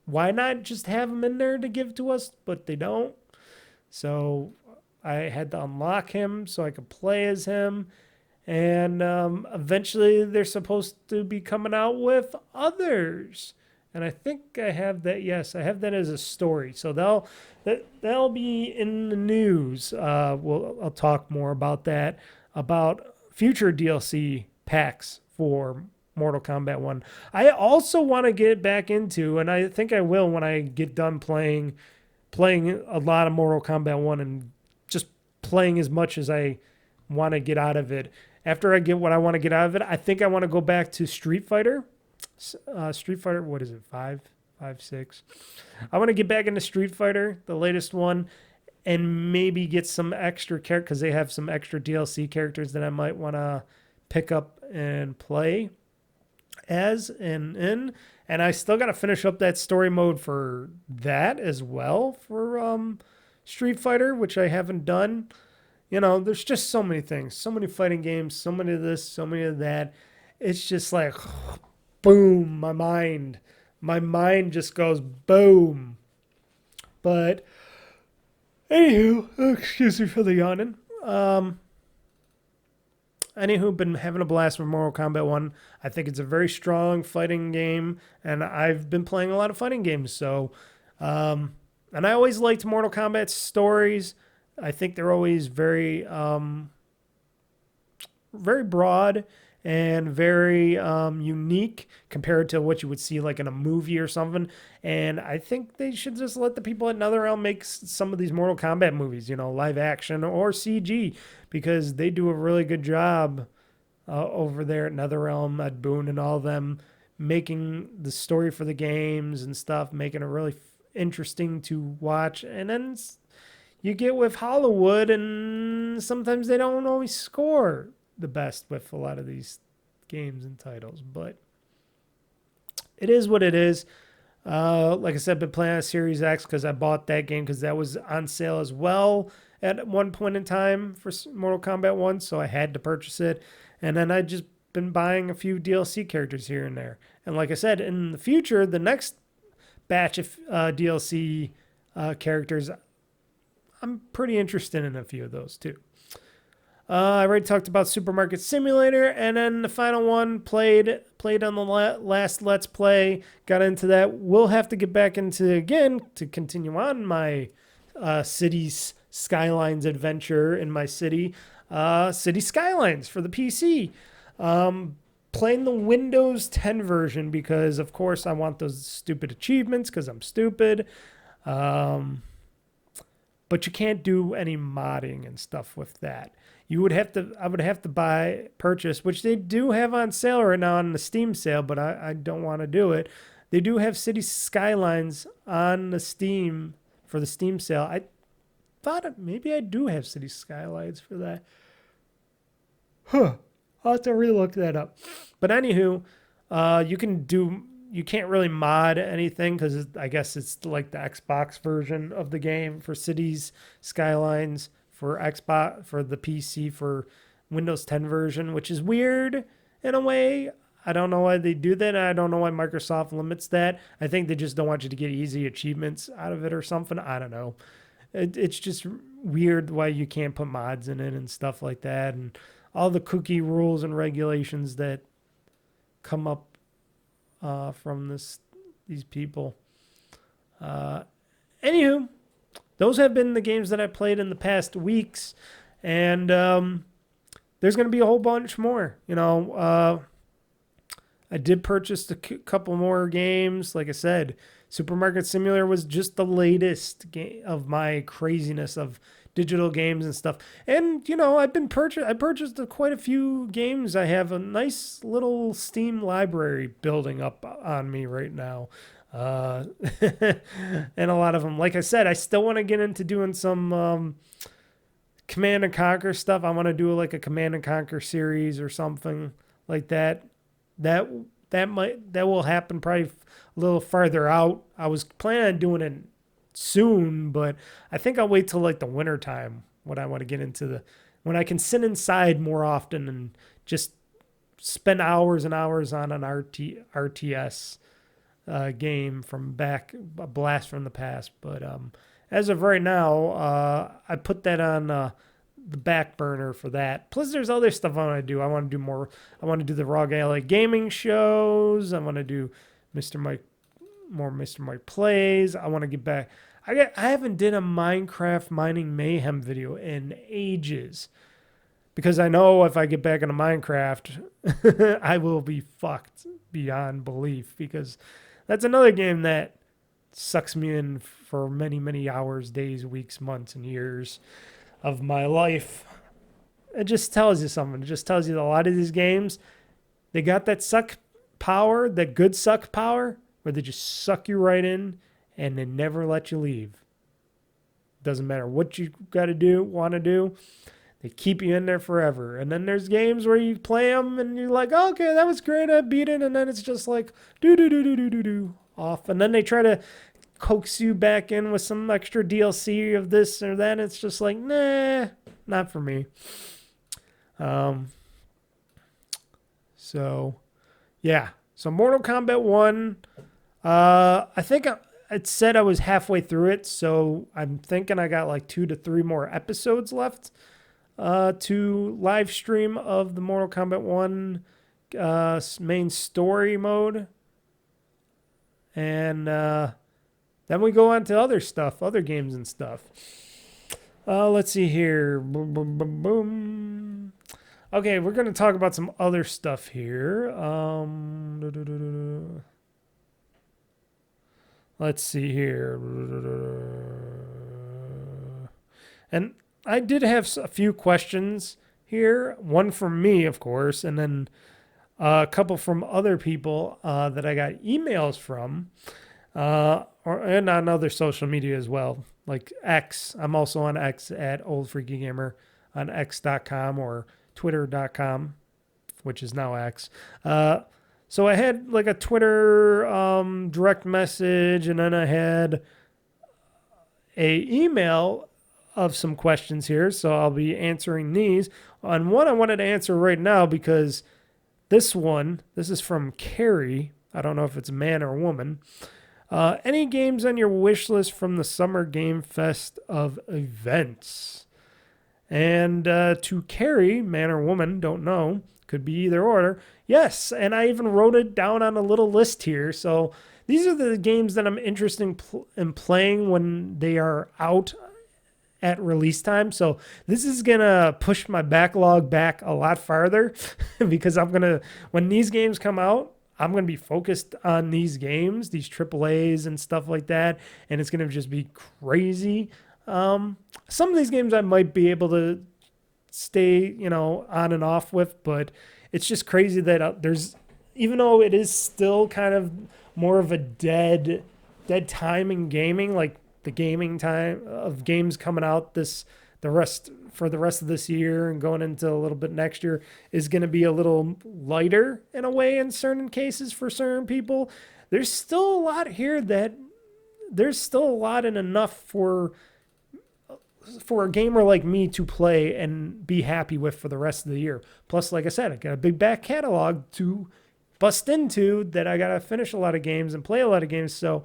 why not just have him in there to give to us? But they don't. So I had to unlock him so I could play as him. And eventually they're supposed to be coming out with others. And I think I have that. Yes, I have that as a story. So that'll be in the news. I'll talk more about that, about future DLC packs for Mortal Kombat 1. I also want to get back into, and I think I will when I get done playing a lot of Mortal Kombat 1 and just playing as much as I want to get out of it. After I get what I want to get out of it, I think I want to go back to Street Fighter. Street Fighter, what is it, 5, 6? I want to get back into Street Fighter, the latest one, and maybe get some extra characters, because they have some extra DLC characters that I might want to pick up and play as and I still got to finish up that story mode for that as well for Street Fighter, which I haven't done. There's just so many things, so many fighting games, so many of this, so many of that. It's just like boom, my mind just goes boom. But anywho, excuse me for the yawning. Anywho, been having a blast with Mortal Kombat 1. I think it's a very strong fighting game, and I've been playing a lot of fighting games. So, and I always liked Mortal Kombat stories. I think they're always very, very broad and very unique compared to what you would see like in a movie or something. And I think they should just let the people at NetherRealm make some of these Mortal Kombat movies, live action or CG, because they do a really good job over there at NetherRealm, at Boone and all of them, making the story for the games and stuff, making it really interesting to watch. And then you get with Hollywood, and sometimes they don't always score the best with a lot of these games and titles, but it is what it is. Like I said, I've been playing on Series X because I bought that game because that was on sale as well at one point in time for Mortal Kombat 1, so I had to purchase it. And then I just been buying a few DLC characters here and there. And like I said, in the future, the next batch of DLC characters, I'm pretty interested in a few of those too. I already talked about Supermarket Simulator, and then the final one played on the last Let's Play. Got into that. We'll have to get back into again to continue on my Cities Skylines adventure in my city. City Skylines for the PC. Playing the Windows 10 version because, of course, I want those stupid achievements because I'm stupid. But you can't do any modding and stuff with that. I would have to purchase, which they do have on sale right now on the Steam sale, but I don't want to do it. They do have City Skylines on the Steam for the Steam sale. I thought maybe I do have City Skylines for that. I'll have to relook that up. But anywho, you can't really mod anything because I guess it's like the Xbox version of the game for Cities Skylines for Xbox, for the PC, for Windows 10 version, which is weird in a way. I don't know why they do that. I don't know why Microsoft limits that. I think they just don't want you to get easy achievements out of it or something. I don't know. It's just weird why you can't put mods in it and stuff like that, and all the cookie rules and regulations that come up from these people. Anywho, those have been the games that I played in the past weeks, and there's going to be a whole bunch more. I did purchase a couple more games. Like I said, Supermarket Simulator was just the latest game of my craziness of digital games and stuff. And I purchased quite a few games. I have a nice little Steam library building up on me right now. And a lot of them, like I said, I still want to get into doing some Command and Conquer stuff. I want to do like a Command and Conquer series or something like that. That will happen probably a little farther out. I was planning on doing it soon, but I think I'll wait till like the winter time when I want to get into when I can sit inside more often and just spend hours and hours on an RTS game from a blast from the past. But as of right now, I put that on the back burner for that. Plus, there's other stuff I want to do. I want to do more. I want to do the Raw Gala gaming shows. I want to do more Mr. Mike plays. I want to get back. I haven't did a Minecraft Mining Mayhem video in ages, because I know if I get back into Minecraft, I will be fucked beyond belief, because that's another game that sucks me in for many, many hours, days, weeks, months, and years of my life. It just tells you something. It just tells you that a lot of these games, they got that suck power, that good suck power, where they just suck you right in and they never let you leave. Doesn't matter what you want to do. They keep you in there forever. And then there's games where you play them and you're like, oh, okay, that was great, I beat it. And then it's just like, do off. And then they try to coax you back in with some extra DLC of this or that. It's just like, nah, not for me. So, yeah. So Mortal Kombat 1, I think it said I was halfway through it, so I'm thinking I got like 2 to 3 more episodes left to live stream of the Mortal Kombat 1 main story mode. And then we go on to other stuff, other games and stuff. Let's see here. Boom, boom, boom, boom. Okay, we're going to talk about some other stuff here. Let's see here. And I did have a few questions here. One from me, of course, and then a couple from other people that I got emails from, and on other social media as well, like X. I'm also on X at Old Freaky Gamer on X.com or Twitter.com, which is now X. So I had like a Twitter direct message, and then I had a email of some questions here. So I'll be answering these. On one I wanted to answer right now, because this is from Carrie. I don't know if it's a man or a woman. Any games on your wish list from the Summer Game Fest of events? And to Carrie, man or woman, don't know. Could be either or. Yes, and I even wrote it down on a little list here. So these are the games that I'm interested in playing when they are out at release time. So this is going to push my backlog back a lot farther because when these games come out, I'm going to be focused on these games, these AAAs and stuff like that. And it's going to just be crazy. Some of these games I might be able to stay, on and off with, but it's just crazy that even though it is still kind of more of a dead time in gaming, like the gaming time of games coming out the rest of this year and going into a little bit next year is going to be a little lighter in a way in certain cases for certain people. There's still a lot here there's still a lot and enough for a gamer like me to play and be happy with for the rest of the year. Plus, like I said, I got a big back catalog to bust into that I gotta finish a lot of games and play a lot of games. So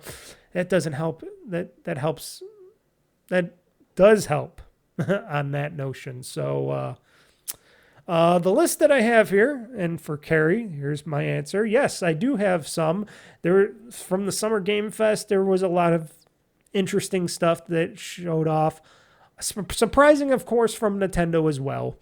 that doesn't help. That helps. That does help on that notion. So the list that I have here, and for Carrie, here's my answer. Yes, I do have some. There from the Summer Game Fest, there was a lot of interesting stuff that showed off. Surprising, of course, from Nintendo as well.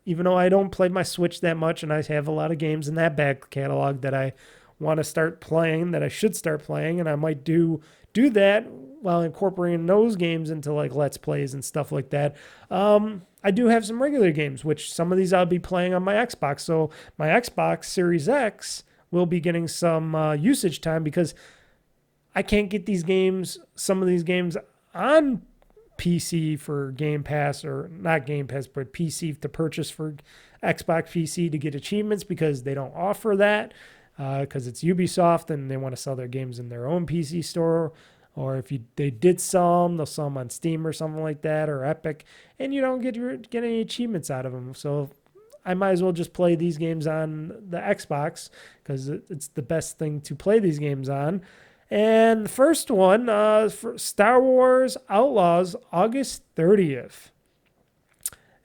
Even though I don't play my Switch that much, and I have a lot of games in that back catalog that I want to start playing, that I should start playing, and I might do that while incorporating those games into like Let's Plays and stuff like that. I do have some regular games, which some of these I'll be playing on my Xbox. So my Xbox Series X will be getting some usage time because I can't get these games, some of these games on PC for Game Pass, or not Game Pass, but PC to purchase for Xbox PC to get achievements because they don't offer that because it's Ubisoft and they want to sell their games in their own PC store. Or if they did sell them, they'll sell them on Steam or something like that, or Epic, and you don't get any achievements out of them. So I might as well just play these games on the Xbox because it's the best thing to play these games on. And the first one, for Star Wars Outlaws, August 30th.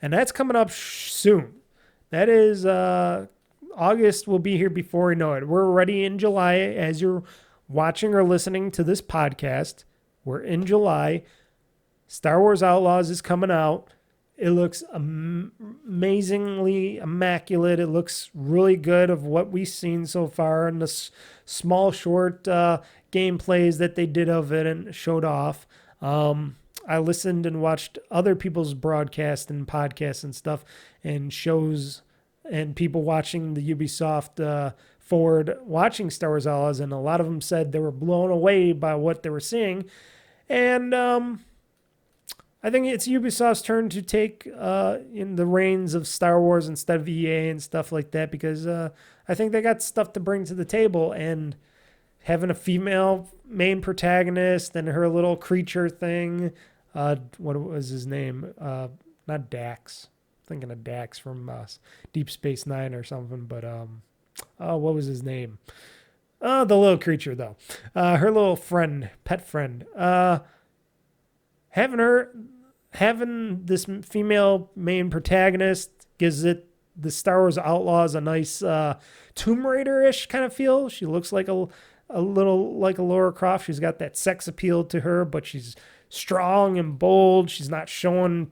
And that's coming up soon. That is, August will be here before we know it. We're already in July as you're watching or listening to this podcast. We're in July. Star Wars Outlaws is coming out. It looks amazingly immaculate. It looks really good of what we've seen so far in the small, short gameplays that they did of it and showed off. I listened and watched other people's broadcasts and podcasts and stuff and shows and people watching the Ubisoft forward watching Star Wars Outlaws, and a lot of them said they were blown away by what they were seeing. And I think it's Ubisoft's turn to take in the reins of Star Wars instead of EA and stuff like that, because I think they got stuff to bring to the table, and having a female main protagonist and her little creature thing, what was his name? Not Dax. I'm thinking of Dax from Deep Space Nine or something, but what was his name? The little creature, though. Her little friend, pet friend. Having this female main protagonist gives it the Star Wars Outlaws a nice Tomb Raider-ish kind of feel. She looks like a little like a Lara Croft. She's got that sex appeal to her, but she's strong and bold. She's not showing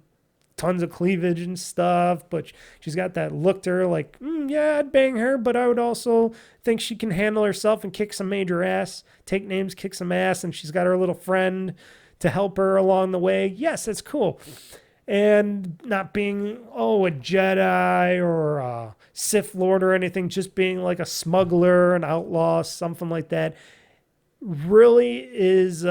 tons of cleavage and stuff, but she's got that look to her like, yeah, I'd bang her, but I would also think she can handle herself and kick some major ass, take names, kick some ass, and she's got her little friend to help her along the way. Yes, it's cool. And not being, a Jedi or a Sith Lord or anything, just being like a smuggler, an outlaw, something like that, really is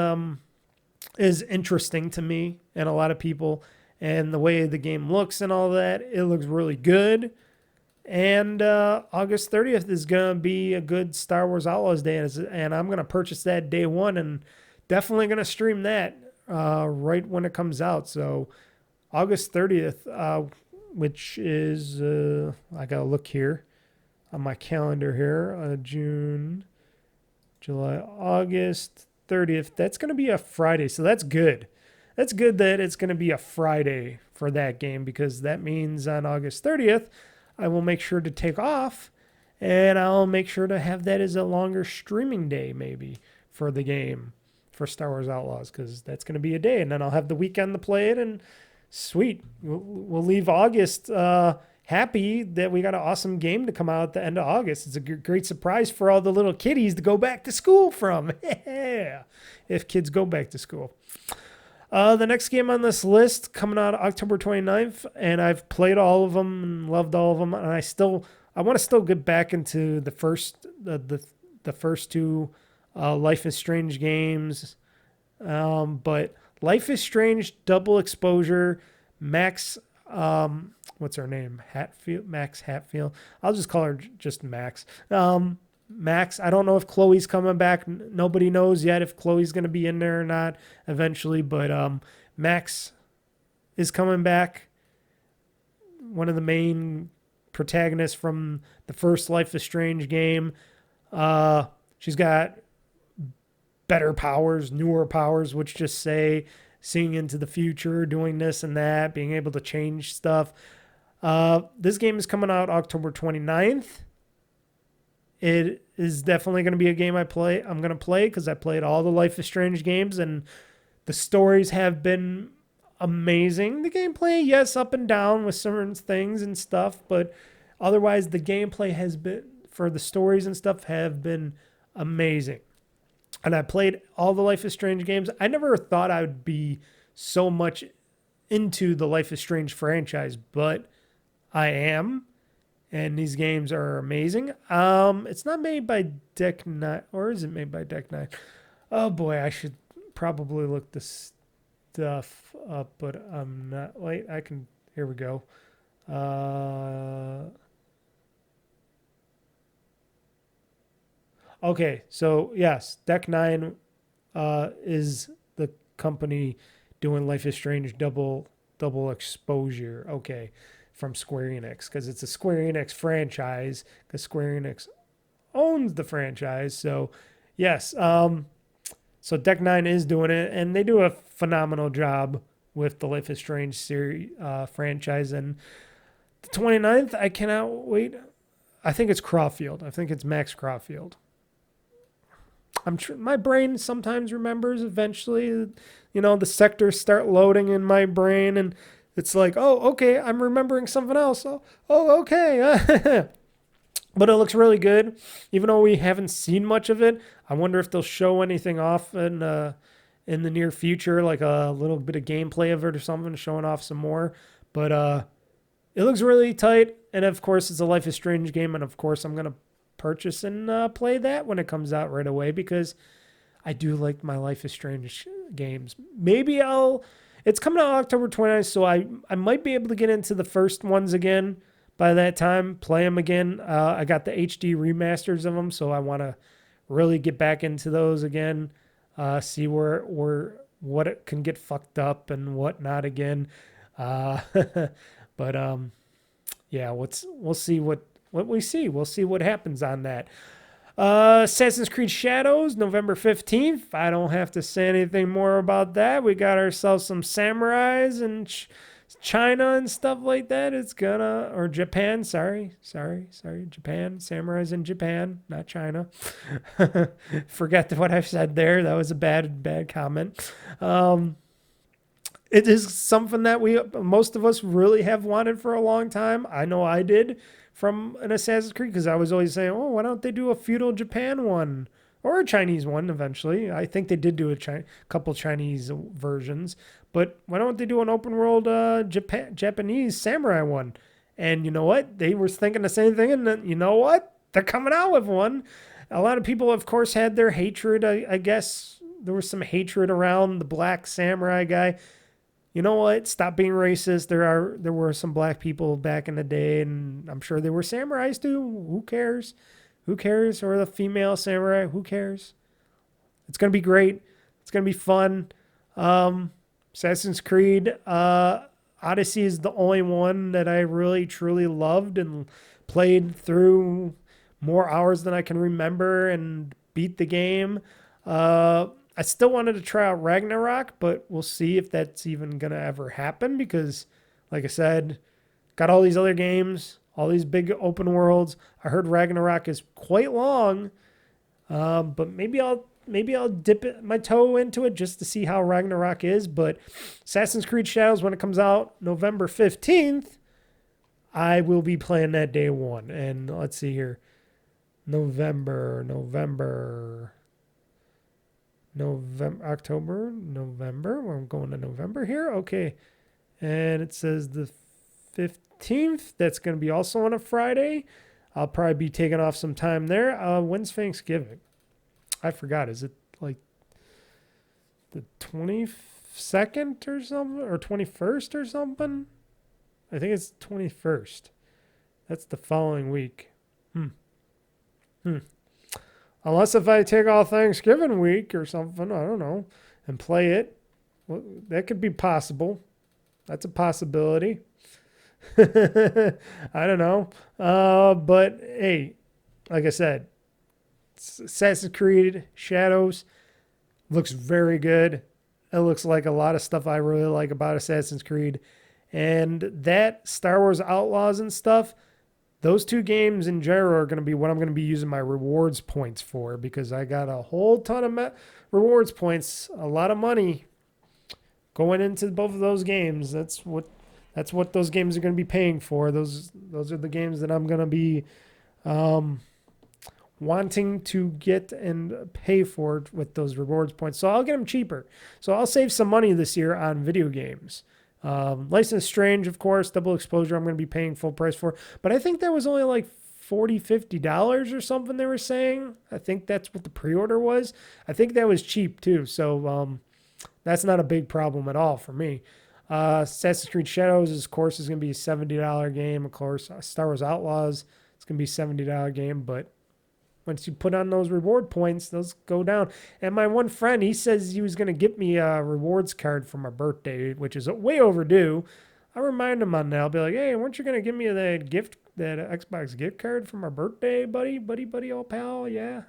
interesting to me and a lot of people. And the way the game looks and all that, it looks really good. And August 30th is going to be a good Star Wars Outlaws day. And I'm going to purchase that day one and definitely going to stream that right when it comes out. So August 30th, which is, I got to look here on my calendar here, June, July, August 30th. That's going to be a Friday. So that's good. That's good that it's going to be a Friday for that game, because that means on August 30th, I will make sure to take off and I'll make sure to have that as a longer streaming day maybe for the game, for Star Wars Outlaws, because that's going to be a day. And then I'll have the weekend to play it, and sweet. We'll leave August happy that we got an awesome game to come out at the end of August. It's a great surprise for all the little kiddies to go back to school from. Yeah, if kids go back to school. The next game on this list coming out October 29th, and I've played all of them and loved all of them, and I want to still get back into the first two Life is Strange games, but Life is Strange Double Exposure, Max, what's her name? Max Hatfield. I'll just call her just Max. Max, I don't know if Chloe's coming back. Nobody knows yet if Chloe's going to be in there or not eventually, but Max is coming back. One of the main protagonist from the first Life is Strange game. She's got better powers, newer powers, which just say seeing into the future, doing this and that, being able to change stuff. This game is coming out October 29th. It is definitely going to be a game I'm going to play because I played all the Life is Strange games and the stories have been amazing. The gameplay, yes, up and down with certain things and stuff, but otherwise the gameplay has been, for the stories and stuff, have been amazing. And I played all the Life is Strange games. I never thought I would be so much into the Life is Strange franchise, but I am. And these games are amazing. It's not made by Deck 9, or is it made by Deck 9? Oh boy, I should probably look this stuff up, but I'm not. Wait, I can. Here we go. Okay, so yes, Deck 9 is the company doing Life is Strange double exposure. Okay, from Square Enix, because it's a Square Enix franchise, because Square Enix owns the franchise. So yes, so Deck 9 is doing it, and they do a phenomenal job with the Life is Strange series franchise. And the 29th, I cannot wait. I think it's Caulfield. I think it's Max Caulfield. My brain sometimes remembers eventually, the sectors start loading in my brain and it's like, oh, okay, I'm remembering something else. Oh, okay. But it looks really good. Even though we haven't seen much of it, I wonder if they'll show anything off in the near future, like a little bit of gameplay of it or something, showing off some more. But it looks really tight. And of course, it's a Life is Strange game. And of course, I'm going to purchase and play that when it comes out right away because I do like my Life is Strange games. Maybe it's coming out October 29th, so I might be able to get into the first ones again by that time, play them again. I got the HD remasters of them, so I want to really get back into those again, see what it can get fucked up and what not again. But yeah, we'll see what we see. We'll see what happens on that. Assassin's Creed Shadows, November 15th. I don't have to say anything more about that. We got ourselves some samurais in China and stuff like that. Or Japan, sorry. Japan, samurais in Japan, not China. Forget what I said there. That was a bad comment. It is something that most of us really have wanted for a long time. I know I did. From an Assassin's Creed, because I was always saying, oh, why don't they do a feudal Japan one or a Chinese one eventually? I think they did do a couple Chinese versions, but why don't they do an open world Japanese samurai one? And you know what? They were thinking the same thing, and then, you know what? They're coming out with one. A lot of people, of course, had their hatred. I guess there was some hatred around the black samurai guy. You know what? Stop being racist. There were some black people back in the day, and I'm sure there were samurais too. Who cares? Or the female samurai. Who cares? It's going to be great. It's going to be fun. Assassin's Creed Odyssey is the only one that I really, truly loved and played through more hours than I can remember and beat the game. I still wanted to try out Ragnarok, but we'll see if that's even going to ever happen because, like I said, got all these other games, all these big open worlds. I heard Ragnarok is quite long, but maybe I'll dip my toe into it just to see how Ragnarok is. But Assassin's Creed Shadows, when it comes out November 15th, I will be playing that day one. And let's see here. November. October, November. I'm going to November here. Okay. And it says the 15th. That's going to be also on a Friday. I'll probably be taking off some time there. When's Thanksgiving? I forgot. Is it like the 22nd or something? Or 21st or something? I think it's 21st. That's the following week. Unless if I take all Thanksgiving week or something, I don't know, and play it. Well, that could be possible. That's a possibility. I don't know. But hey, like I said, Assassin's Creed Shadows looks very good. It looks like a lot of stuff I really like about Assassin's Creed. And that Star Wars Outlaws and stuff, those two games in general are going to be what I'm going to be using my rewards points for because I got a whole ton of rewards points, a lot of money going into both of those games. That's what those games are going to be paying for. Those are the games that I'm going to be um, wanting to get and pay for with those rewards points. So I'll get them cheaper. So I'll save some money this year on video games. License Strange, of course, Double Exposure, I'm going to be paying full price for. But I think that was only like $40-$50 or something they were saying. I think that's what the pre-order was. I think that was cheap too. So that's not a big problem at all for me. Assassin's Creed Shadows, of course, is going to be a $70 game. Of course, Star Wars Outlaws, it's going to be a $70 game. But once you put on those reward points, those go down. And my one friend, he says he was going to get me a rewards card for my birthday, which is way overdue. I remind him on that. I'll be like, hey, weren't you going to give me that gift, that Xbox gift card for my birthday, buddy, old pal? Yeah.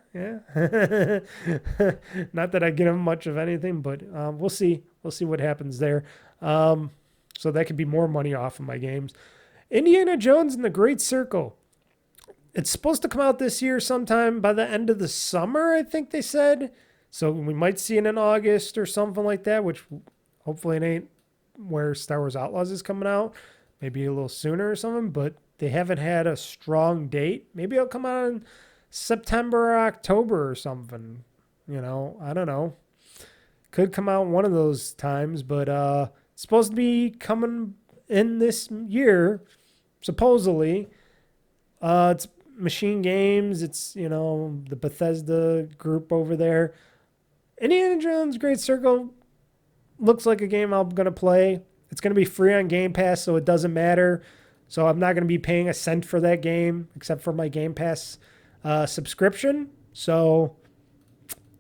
Not that I get him much of anything, but we'll see. We'll see what happens there. So that could be more money off of my games. Indiana Jones and the Great Circle. It's supposed to come out this year sometime by the end of the summer, I think they said. So we might see it in August or something like that, which hopefully it ain't where Star Wars Outlaws is coming out. Maybe a little sooner or something, but they haven't had a strong date. Maybe it'll come out in September or October or something. I don't know. Could come out one of those times, but it's supposed to be coming in this year, supposedly. It's Machine Games. It's, the Bethesda group over there. Indiana Jones Great Circle looks like a game I'm going to play. It's going to be free on Game Pass, so it doesn't matter. So I'm not going to be paying a cent for that game, except for my Game Pass subscription. So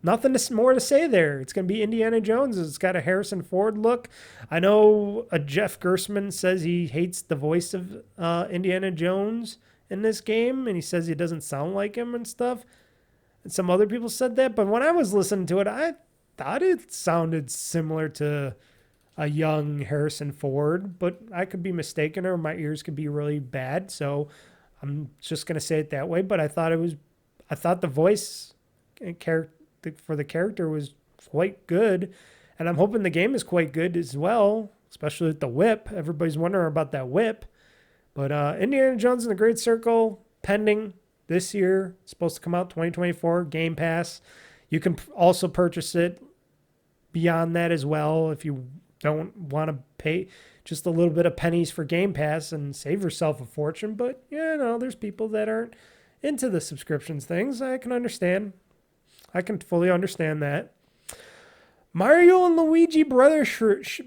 nothing more to say there. It's going to be Indiana Jones. It's got a Harrison Ford look. I know Jeff Gerstmann says he hates the voice of Indiana Jones in this game, and he says he doesn't sound like him and stuff. And some other people said that, but when I was listening to it, I thought it sounded similar to a young Harrison Ford, but I could be mistaken, or my ears could be really bad, so I'm just going to say it that way. But I thought the voice and character for the character was quite good, and I'm hoping the game is quite good as well, especially with the whip. Everybody's wondering about that whip. But Indiana Jones and the Great Circle, pending this year. It's supposed to come out 2024, Game Pass. You can also purchase it beyond that as well if you don't want to pay just a little bit of pennies for Game Pass and save yourself a fortune. But, there's people that aren't into the subscriptions things. I can understand. I can fully understand that. Mario and Luigi Brothership,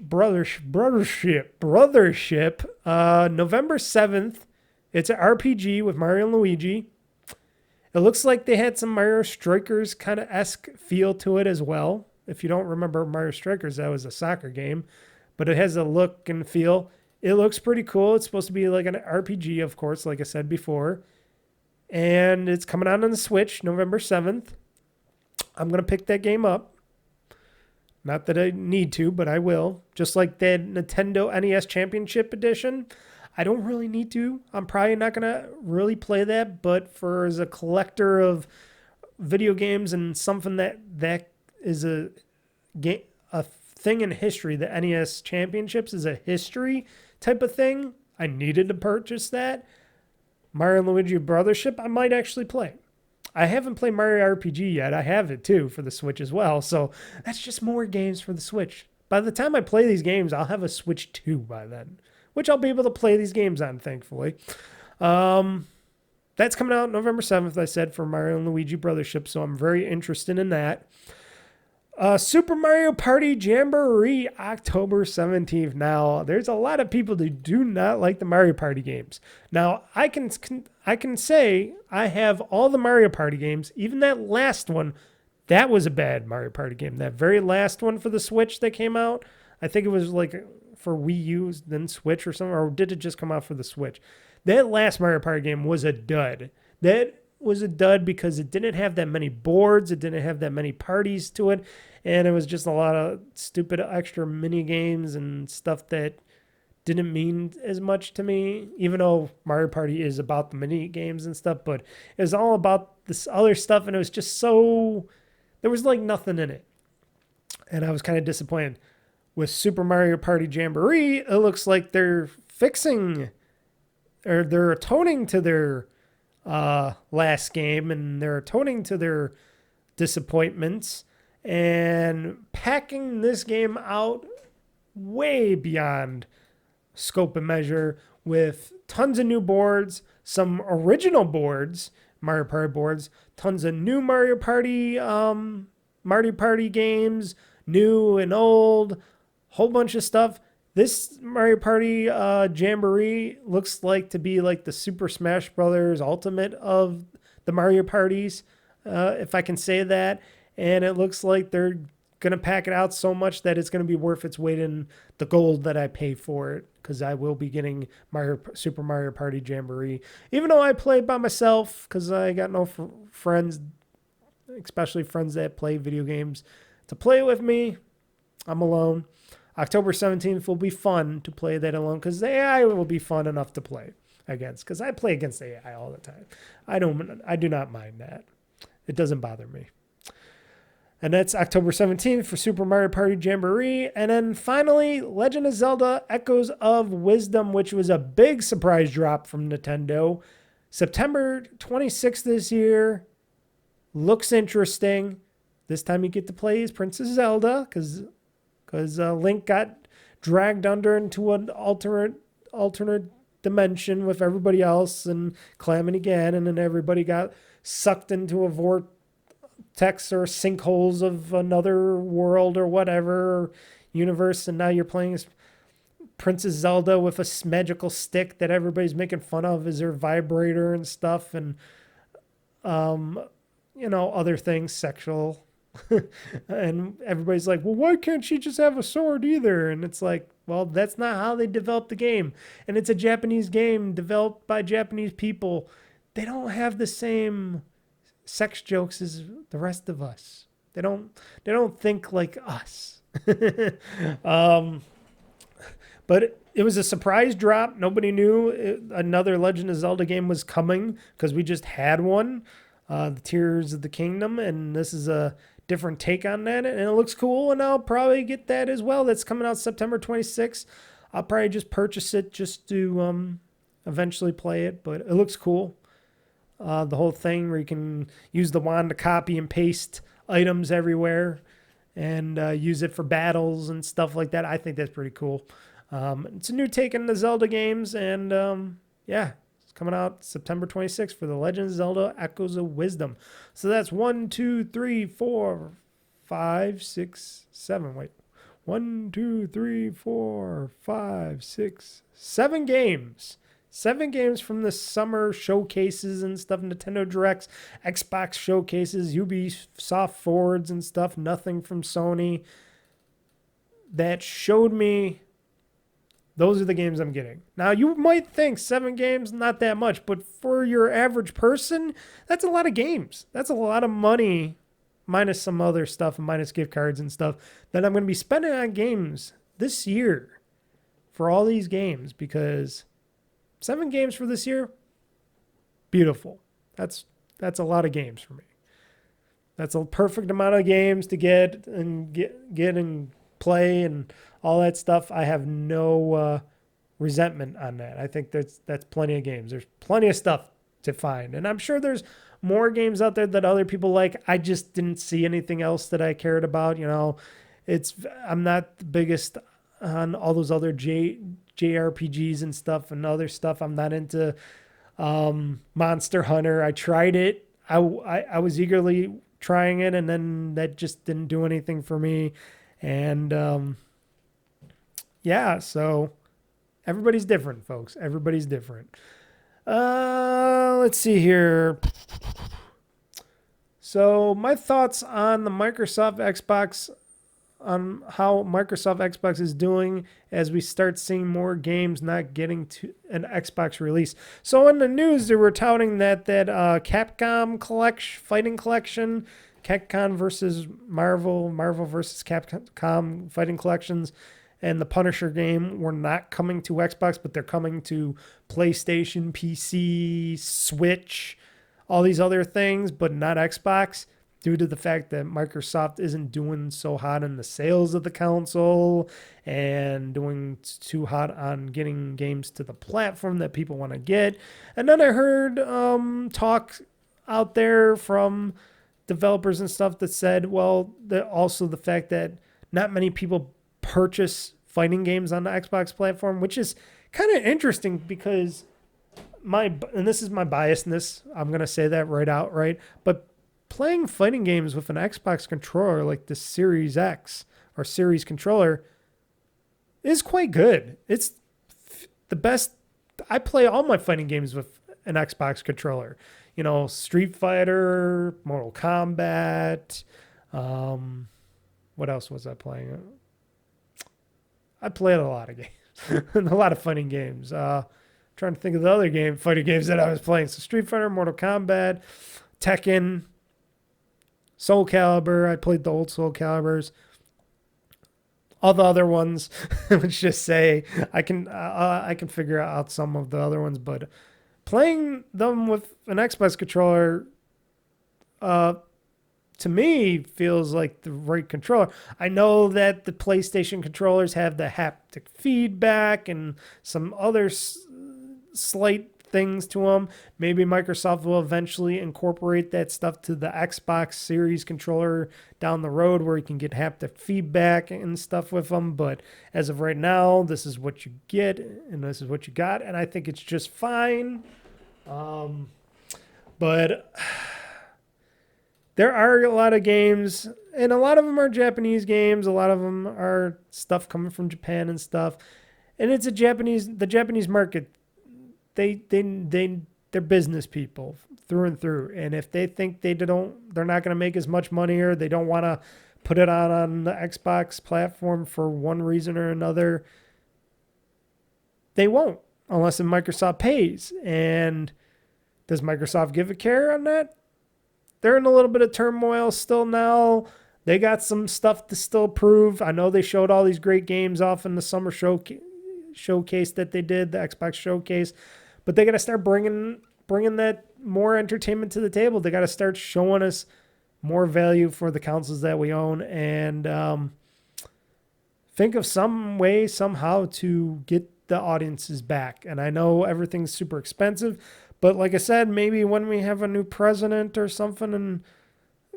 November 7th. It's an RPG with Mario and Luigi. It looks like they had some Mario Strikers kind of esque feel to it as well. If you don't remember Mario Strikers, that was a soccer game, but it has a look and feel. It looks pretty cool. It's supposed to be like an RPG, of course, like I said before. And it's coming out on the Switch, November 7th. I'm going to pick that game up. Not that I need to, but I will. Just like that Nintendo NES Championship Edition. I don't really need to. I'm probably not going to really play that, but as a collector of video games and something that is a thing in history, the NES Championships is a history type of thing. I needed to purchase that. Mario and Luigi Brothership, I might actually play. I haven't played Mario RPG yet. I have it too for the Switch as well. So that's just more games for the Switch. By the time I play these games, I'll have a Switch 2 by then, which I'll be able to play these games on, thankfully. That's coming out November 7th, I said, for Mario and Luigi Brothership. So I'm very interested in that. Super Mario Party Jamboree, October 17th. Now, there's a lot of people that do not like the Mario Party games. Now, I can say I have all the Mario Party games. Even that last one, that was a bad Mario Party game. That very last one for the Switch that came out, I think it was like for Wii U, then Switch or something, or did it just come out for the Switch? That last Mario Party game was a dud. That was a dud because it didn't have that many boards, it didn't have that many parties to it, and it was just a lot of stupid extra mini games and stuff that didn't mean as much to me, even though Mario Party is about the mini games and stuff, but it was all about this other stuff, and it was just so, there was like nothing in it. And I was kind of disappointed. With Super Mario Party Jamboree, it looks like they're fixing, or they're atoning to their last game, and they're atoning to their disappointments, and packing this game out way beyond scope and measure with tons of new boards, some original boards, Mario Party boards, tons of new Mario Party games, new and old, whole bunch of stuff. This Mario Party Jamboree looks like to be like the Super Smash Brothers Ultimate of the Mario Parties, if I can say that. And it looks like they're going to pack it out so much that it's going to be worth its weight in the gold that I pay for it, because I will be getting Super Mario Party Jamboree. Even though I play by myself, because I got no friends, especially friends that play video games, to play with me. I'm alone. October 17th will be fun to play that alone, because the AI will be fun enough to play against, because I play against AI all the time. I do not mind that. It doesn't bother me. And that's October 17th for Super Mario Party Jamboree. And then finally, Legend of Zelda Echoes of Wisdom, which was a big surprise drop from Nintendo. September 26th this year. Looks interesting. This time you get to play as Princess Zelda, because Link got dragged under into an alternate dimension with everybody else, and Calamity Ganon, and then everybody got sucked into a vortex or sinkholes of another world or whatever universe, and now you're playing as Princess Zelda with a magical stick that everybody's making fun of as her vibrator and stuff, and other things sexual. And everybody's like, well, why can't she just have a sword either? And it's like, well, that's not how they developed the game. And it's a Japanese game developed by Japanese people. They don't have the same sex jokes as the rest of us. They don't think like us. But it was a surprise drop. Nobody knew another Legend of Zelda game was coming, because we just had one, the Tears of the Kingdom, and this is a different take on that, and it looks cool, and I'll probably get that as well. That's coming out September 26th. I'll probably just purchase it just to eventually play it, but it looks cool. The whole thing where you can use the wand to copy and paste items everywhere and use it for battles and stuff like that. I think that's pretty cool. It's a new take on the Zelda games, and it's coming out September 26th for The Legend of Zelda Echoes of Wisdom. So that's 1, 2, 3, 4, 5, 6, 7. Wait. 1, 2, 3, 4, 5, 6, 7 games. 7 games from the summer showcases and stuff, Nintendo Directs, Xbox showcases, Ubisoft Forwards and stuff, nothing from Sony. That showed me those are the games I'm getting. Now, you might think 7 games, not that much, but for your average person, that's a lot of games. That's a lot of money, minus some other stuff, minus gift cards and stuff, that I'm going to be spending on games this year for all these games, because 7 games for this year, beautiful. That's a lot of games for me. That's a perfect amount of games to get and play and all that stuff. I have no resentment on that. I think that's plenty of games. There's plenty of stuff to find, and I'm sure there's more games out there that other people like. I just didn't see anything else that I cared about. I'm not the biggest on all those other JRPGs and stuff and other stuff. I'm not into Monster Hunter. I tried it. I was eagerly trying it, and then that just didn't do anything for me. And so everybody's different, folks. Everybody's different. Let's see here. So my thoughts on the Microsoft Xbox on how Microsoft Xbox is doing as we start seeing more games not getting to an Xbox release. So in the news, they were touting that Capcom fighting collection, Capcom versus Marvel, Marvel versus Capcom fighting collections, and the Punisher game were not coming to Xbox, but they're coming to PlayStation, PC, Switch, all these other things, but not Xbox, due to the fact that Microsoft isn't doing so hot in the sales of the console and doing too hot on getting games to the platform that people want to get. And then I heard talk out there from developers and stuff that said, well, also the fact that not many people purchase fighting games on the Xbox platform, which is kind of interesting because and this is my biasness, I'm going to say that right out, right? But playing fighting games with an Xbox controller like the Series X or Series controller is quite good. It's the best. I play all my fighting games with an Xbox controller. You know, Street Fighter, Mortal Kombat. What else was I playing? I played a lot of games, a lot of fighting games. Trying to think of the other fighting games that I was playing. So Street Fighter, Mortal Kombat, Tekken, Soul Calibur. I played the old Soul Caliburs. All the other ones, let's just say I can figure out some of the other ones, but playing them with an Xbox controller, to me, feels like the right controller. I know that the PlayStation controllers have the haptic feedback and some other slight things to them. Maybe Microsoft will eventually incorporate that stuff to the Xbox Series controller down the road where you can get haptic feedback and stuff with them. But as of right now, this is what you get and this is what you got. And I think it's just fine. But there are a lot of games, and a lot of them are Japanese games. A lot of them are stuff coming from Japan and stuff. And it's the Japanese market. They're business people through and through. And if they think they're not going to make as much money, or they don't want to put it on the Xbox platform for one reason or another, they won't, unless Microsoft pays. And does Microsoft give a care on that? They're in a little bit of turmoil still now. They got some stuff to still prove. I know they showed all these great games off in the summer showcase that they did, the Xbox showcase. But they got to start bringing that more entertainment to the table. They got to start showing us more value for the consoles that we own, and think of some way, somehow, to get the audiences back. And I know everything's super expensive, but like I said, maybe when we have a new president or something, and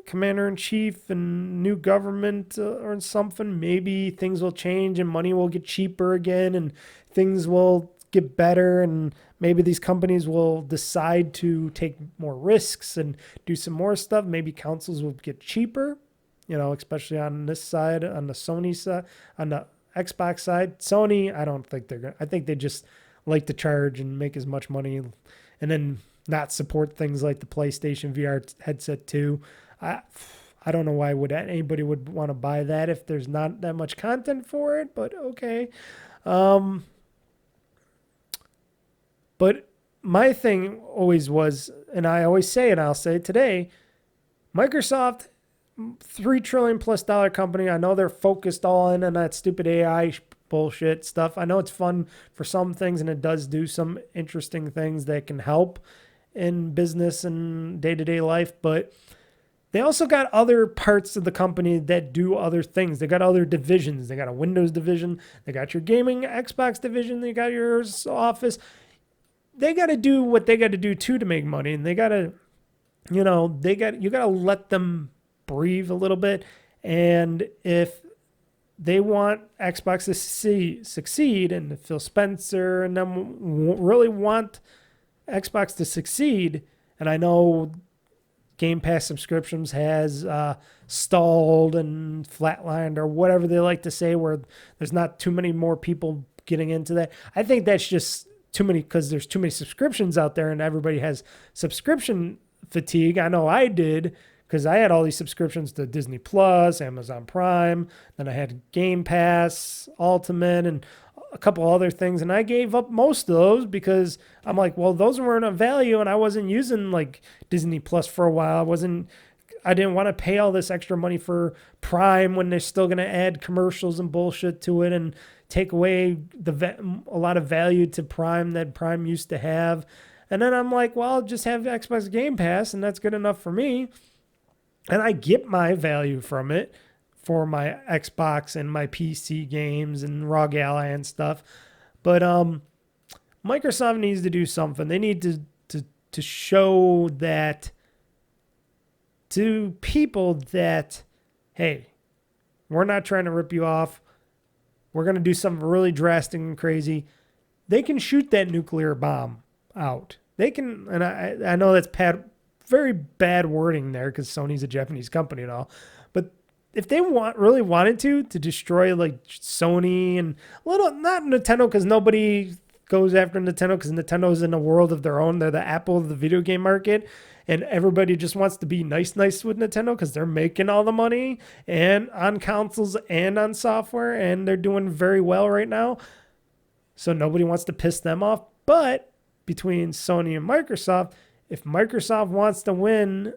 commander-in-chief and new government or something, maybe things will change and money will get cheaper again and things will get better, and maybe these companies will decide to take more risks and do some more stuff. Maybe consoles will get cheaper, especially on this side, on the Sony side, on the Xbox side. Sony, I don't think I think they just like to charge and make as much money and then not support things like the PlayStation VR headset 2. I don't know why anybody would want to buy that if there's not that much content for it, but okay. But my thing always was, and I always say it, I'll say it today, Microsoft, $3 trillion plus company. I know they're focused all in on that stupid AI bullshit stuff. I know it's fun for some things, and it does do some interesting things that can help in business and day-to-day life, but they also got other parts of the company that do other things. They got other divisions. They got a Windows division. They got your gaming Xbox division. They got your Office. They got to do what they got to do too to make money, and they got to, you got to let them breathe a little bit. And if they want Xbox to succeed, and Phil Spencer and them really want Xbox to succeed, and I know Game Pass subscriptions has stalled and flatlined, or whatever they like to say, where there's not too many more people getting into that. I think that's just too many, because there's too many subscriptions out there and everybody has subscription fatigue. I know I did, because I had all these subscriptions to Disney Plus, Amazon Prime, then I had Game Pass, Ultimate, and a couple other things, and I gave up most of those because I'm like, well, those weren't of value, and I wasn't using like Disney Plus for a while. I didn't want to pay all this extra money for Prime when they're still going to add commercials and bullshit to it and take away a lot of value to Prime that Prime used to have. And then I'm like, well, I'll just have Xbox Game Pass, and that's good enough for me. And I get my value from it for my Xbox and my PC games and ROG Ally and stuff. But Microsoft needs to do something. They need to show that to people that, hey, we're not trying to rip you off. We're going to do something really drastic and crazy. They can shoot that nuclear bomb out. They can, and I know that's very bad wording there because Sony's a Japanese company and all, but if they really wanted to destroy like Sony and not Nintendo, because nobody goes after Nintendo because Nintendo's in a world of their own. They're the Apple of the video game market, and everybody just wants to be nice with Nintendo because they're making all the money and on consoles and on software, and they're doing very well right now. So nobody wants to piss them off. But between Sony and Microsoft, if Microsoft wants to win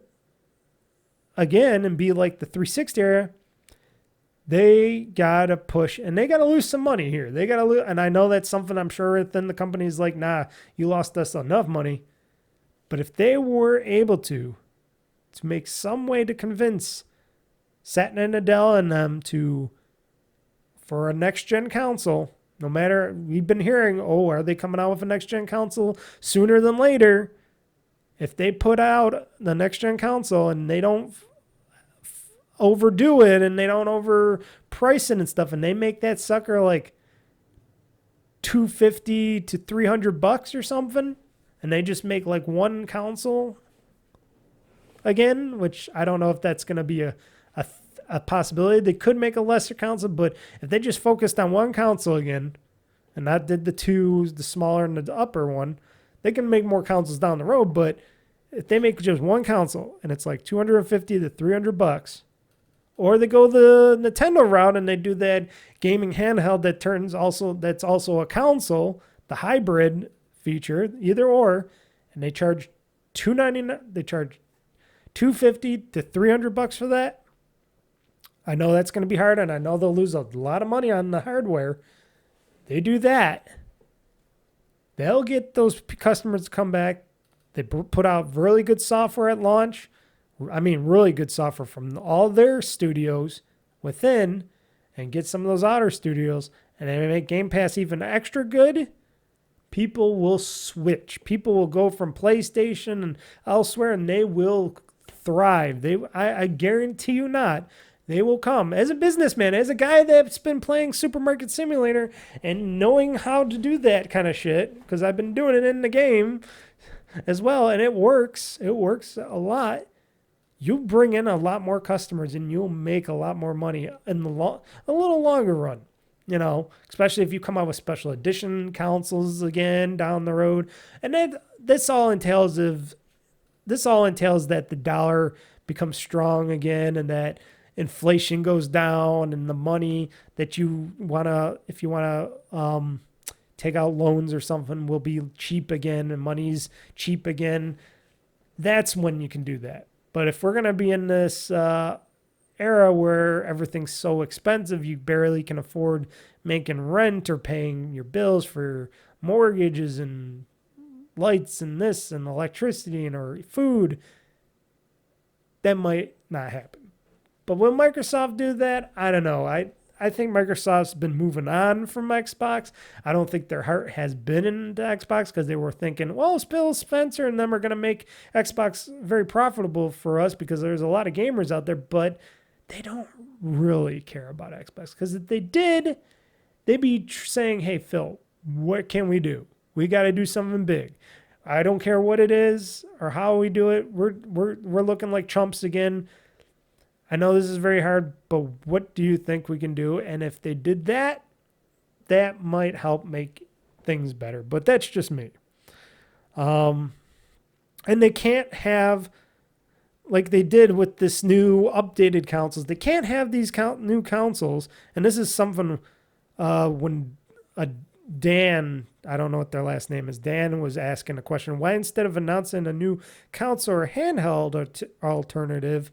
again and be like the 360 era, they got to push and they got to lose some money here. They got to lose. And I know that's something I'm sure within the company's like, nah, you lost us enough money. But if they were able to make some way to convince Satya Nadella and them for a next gen console, no matter, we've been hearing, oh, are they coming out with a next gen console sooner than later? If they put out the next gen console and they don't overdo it and they don't overprice it and stuff, and they make that sucker like $250 to $300 or something, and they just make like one console again, which I don't know if that's going to be a possibility. They could make a lesser console, but if they just focused on one console again and not did the two, the smaller and the upper one, they can make more consoles down the road. But if they make just one console and it's like $250 to $300, or they go the Nintendo route and they do that gaming handheld that's also a console, the hybrid feature, either or, and they charge $299, they charge $250 to $300 for that. I know that's going to be hard, and I know they'll lose a lot of money on the hardware. They do that, they'll get those customers to come back. They put out really good software at launch. I mean, really good software from all their studios within, and get some of those outer studios, and they make Game Pass even extra good. People will switch. People will go from PlayStation and elsewhere, and they will thrive. I guarantee you not. They will come. As a businessman, as a guy that's been playing Supermarket Simulator and knowing how to do that kind of shit, because I've been doing it in the game as well, and it works. It works a lot. You bring in a lot more customers, and you'll make a lot more money in the a little longer run. You know, especially if you come out with special edition consoles again down the road. And then this all entails that the dollar becomes strong again, and that inflation goes down, and the money that you if you want to take out loans or something, will be cheap again, and money's cheap again. That's when you can do that. But if we're going to be in this era where everything's so expensive, you barely can afford making rent or paying your bills for mortgages and lights and this and electricity and or food, that might not happen. But will Microsoft do that? I don't know. I think Microsoft's been moving on from Xbox. I don't think their heart has been into Xbox because they were thinking, well, Phil Spencer and them are going to make Xbox very profitable for us because there's a lot of gamers out there, but they don't really care about Xbox, because if they did, they'd be saying, hey, Phil, what can we do? We got to do something big. I don't care what it is or how we do it. We're looking like chumps again. I know this is very hard, but what do you think we can do? And if they did that, that might help make things better. But that's just me. And they can't have like they did with this new updated consoles. They can't have these new consoles, and this is something when Dan, I don't know what their last name is, Dan was asking a question, why instead of announcing a new console or handheld alternative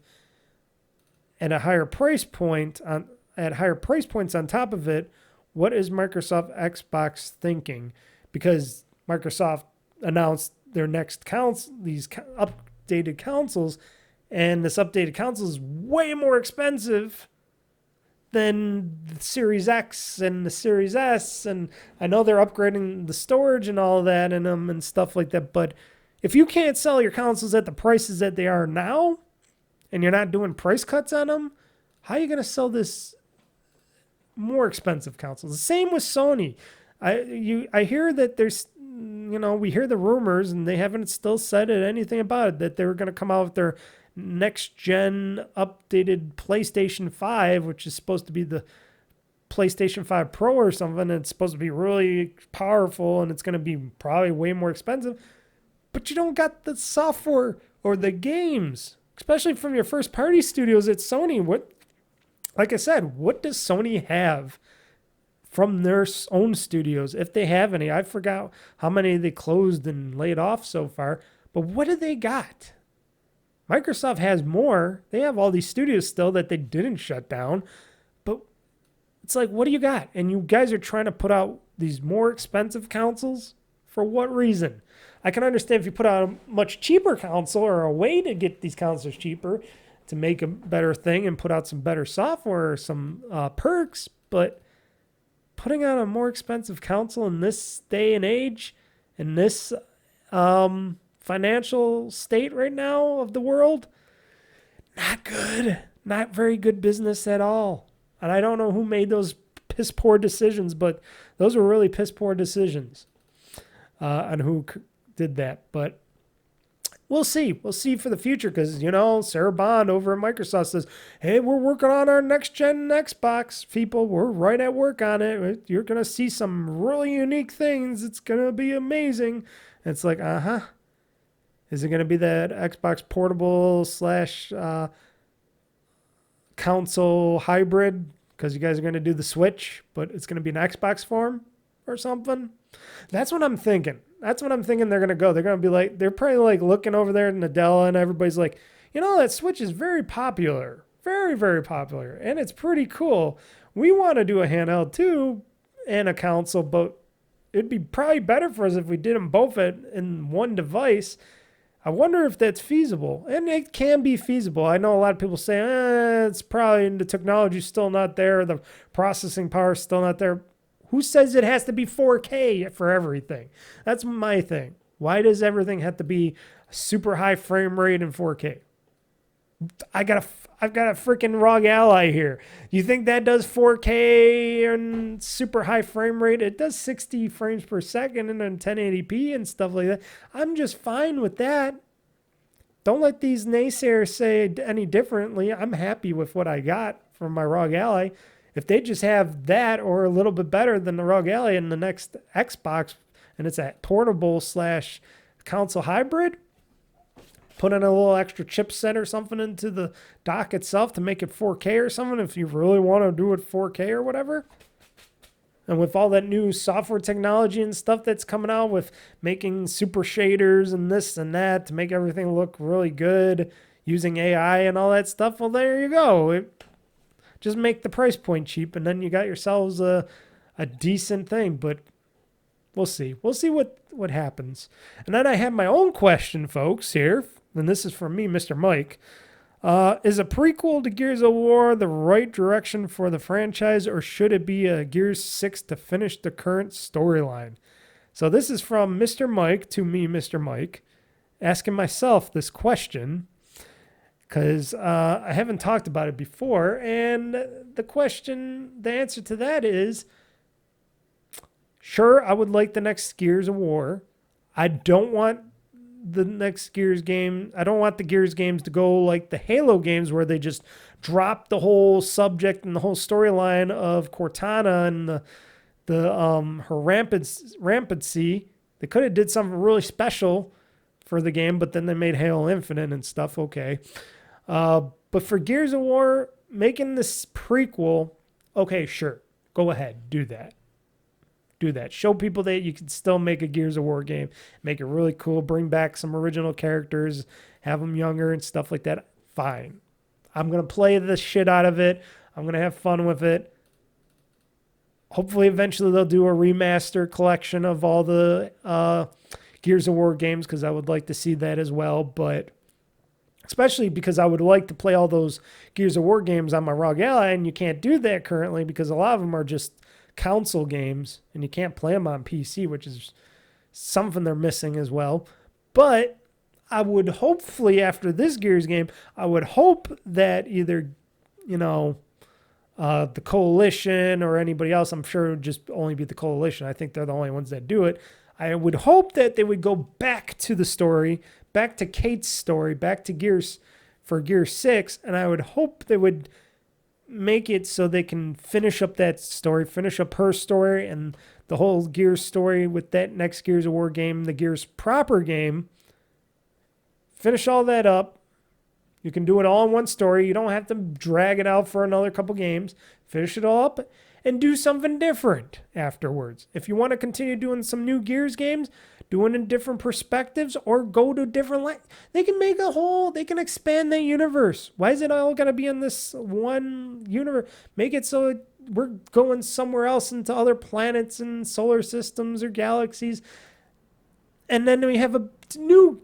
at a higher price point at higher price points on top of it, what is Microsoft Xbox thinking? Because Microsoft announced their next these updated consoles, and this updated console is way more expensive than the Series X and the Series S, and I know they're upgrading the storage and all that in them and stuff like that, but if you can't sell your consoles at the prices that they are now, and you're not doing price cuts on them, how are you going to sell this more expensive console? The same with Sony. I hear that there's, we hear the rumors, and they haven't still said anything about it, that they were going to come out with their next gen updated PlayStation 5, which is supposed to be the PlayStation 5 Pro or something, and it's supposed to be really powerful, and it's going to be probably way more expensive, but you don't got the software or the games, especially from your first party studios at Sony. Like I said, what does Sony have from their own studios, if they have any? I forgot how many they closed and laid off so far, but what do they got? Microsoft has more. They have all these studios still that they didn't shut down. But it's like, what do you got? And you guys are trying to put out these more expensive consoles? For what reason? I can understand if you put out a much cheaper console or a way to get these consoles cheaper to make a better thing and put out some better software or some perks. But putting out a more expensive console in this day and age, in this financial state right now of the world, not good. Not very good business at all. And I don't know who made those piss poor decisions, but those were really piss poor decisions on who did that. But we'll see. We'll see for the future, because, Sarah Bond over at Microsoft says, hey, we're working on our next gen Xbox, people. We're right at work on it. You're going to see some really unique things. It's going to be amazing. And it's like, is it going to be that Xbox portable / console hybrid? Because you guys are going to do the Switch, but it's going to be an Xbox form or something? That's what I'm thinking. That's what I'm thinking they're going to go. They're going to be like, they're probably like looking over there at Nadella, and everybody's like, that Switch is very popular. Very, very popular. And it's pretty cool. We want to do a handheld too and a console, but it'd be probably better for us if we did them both in one device. I wonder if that's feasible, and it can be feasible. I know a lot of people say, it's probably, the technology's still not there, the processing power is still not there. Who says it has to be 4K for everything? That's my thing. Why does everything have to be super high frame rate in 4K? I've got a freaking ROG Ally here. You think that does 4K and super high frame rate? It does 60 frames per second and then 1080p and stuff like that. I'm just fine with that. Don't let these naysayers say any differently. I'm happy with what I got from my ROG Ally. If they just have that or a little bit better than the ROG Ally in the next Xbox, and it's a portable / console hybrid, put in a little extra chipset or something into the dock itself to make it 4K or something, if you really want to do it 4K or whatever. And with all that new software technology and stuff that's coming out with making super shaders and this and that to make everything look really good, using AI and all that stuff, well, there you go. Just make the price point cheap, and then you got yourselves a decent thing. But we'll see. We'll see what happens. And then I have my own question, folks, here. And this is from me, Mr. Mike. Is a prequel to Gears of War the right direction for the franchise, or should it be a Gears 6 to finish the current storyline? So this is from Mr. Mike to me, Mr. Mike, asking myself this question, because I haven't talked about it before. And the answer to that is, sure, I would like the next Gears of War. I don't want the next Gears game. I don't want the Gears games to go like the Halo games, where they just drop the whole subject and the whole storyline of Cortana and her rampancy. They could have did something really special for the game, but then they made Halo Infinite and stuff. Okay. But for Gears of War, making this prequel, okay, sure. Go ahead. Do that. Do that. Show people that you can still make a Gears of War game. Make it really cool. Bring back some original characters. Have them younger and stuff like that. Fine. I'm going to play the shit out of it. I'm going to have fun with it. Hopefully, eventually, they'll do a remaster collection of all the Gears of War games, because I would like to see that as well. But especially because I would like to play all those Gears of War games on my ROG Ally, and you can't do that currently because a lot of them are just console games, and you can't play them on PC, which is something they're missing as well. But I would hopefully, after this Gears game, I would hope that either, the Coalition or anybody else, I'm sure it would just only be the Coalition. I think they're the only ones that do it. I would hope that they would go back to the story, back to Kate's story, back to Gears 6, and I would hope they would make it so they can finish up that story, finish up her story and the whole Gears story with that next Gears of War game, the Gears proper game. Finish all that up. You can do it all in one story. You don't have to drag it out for another couple games. Finish it all up and do something different afterwards. If you want to continue doing some new Gears games, doing in different perspectives, or go to different they can make they can expand that universe. Why is it all got to be in this one universe? Make it so we're going somewhere else into other planets and solar systems or galaxies. And then we have a new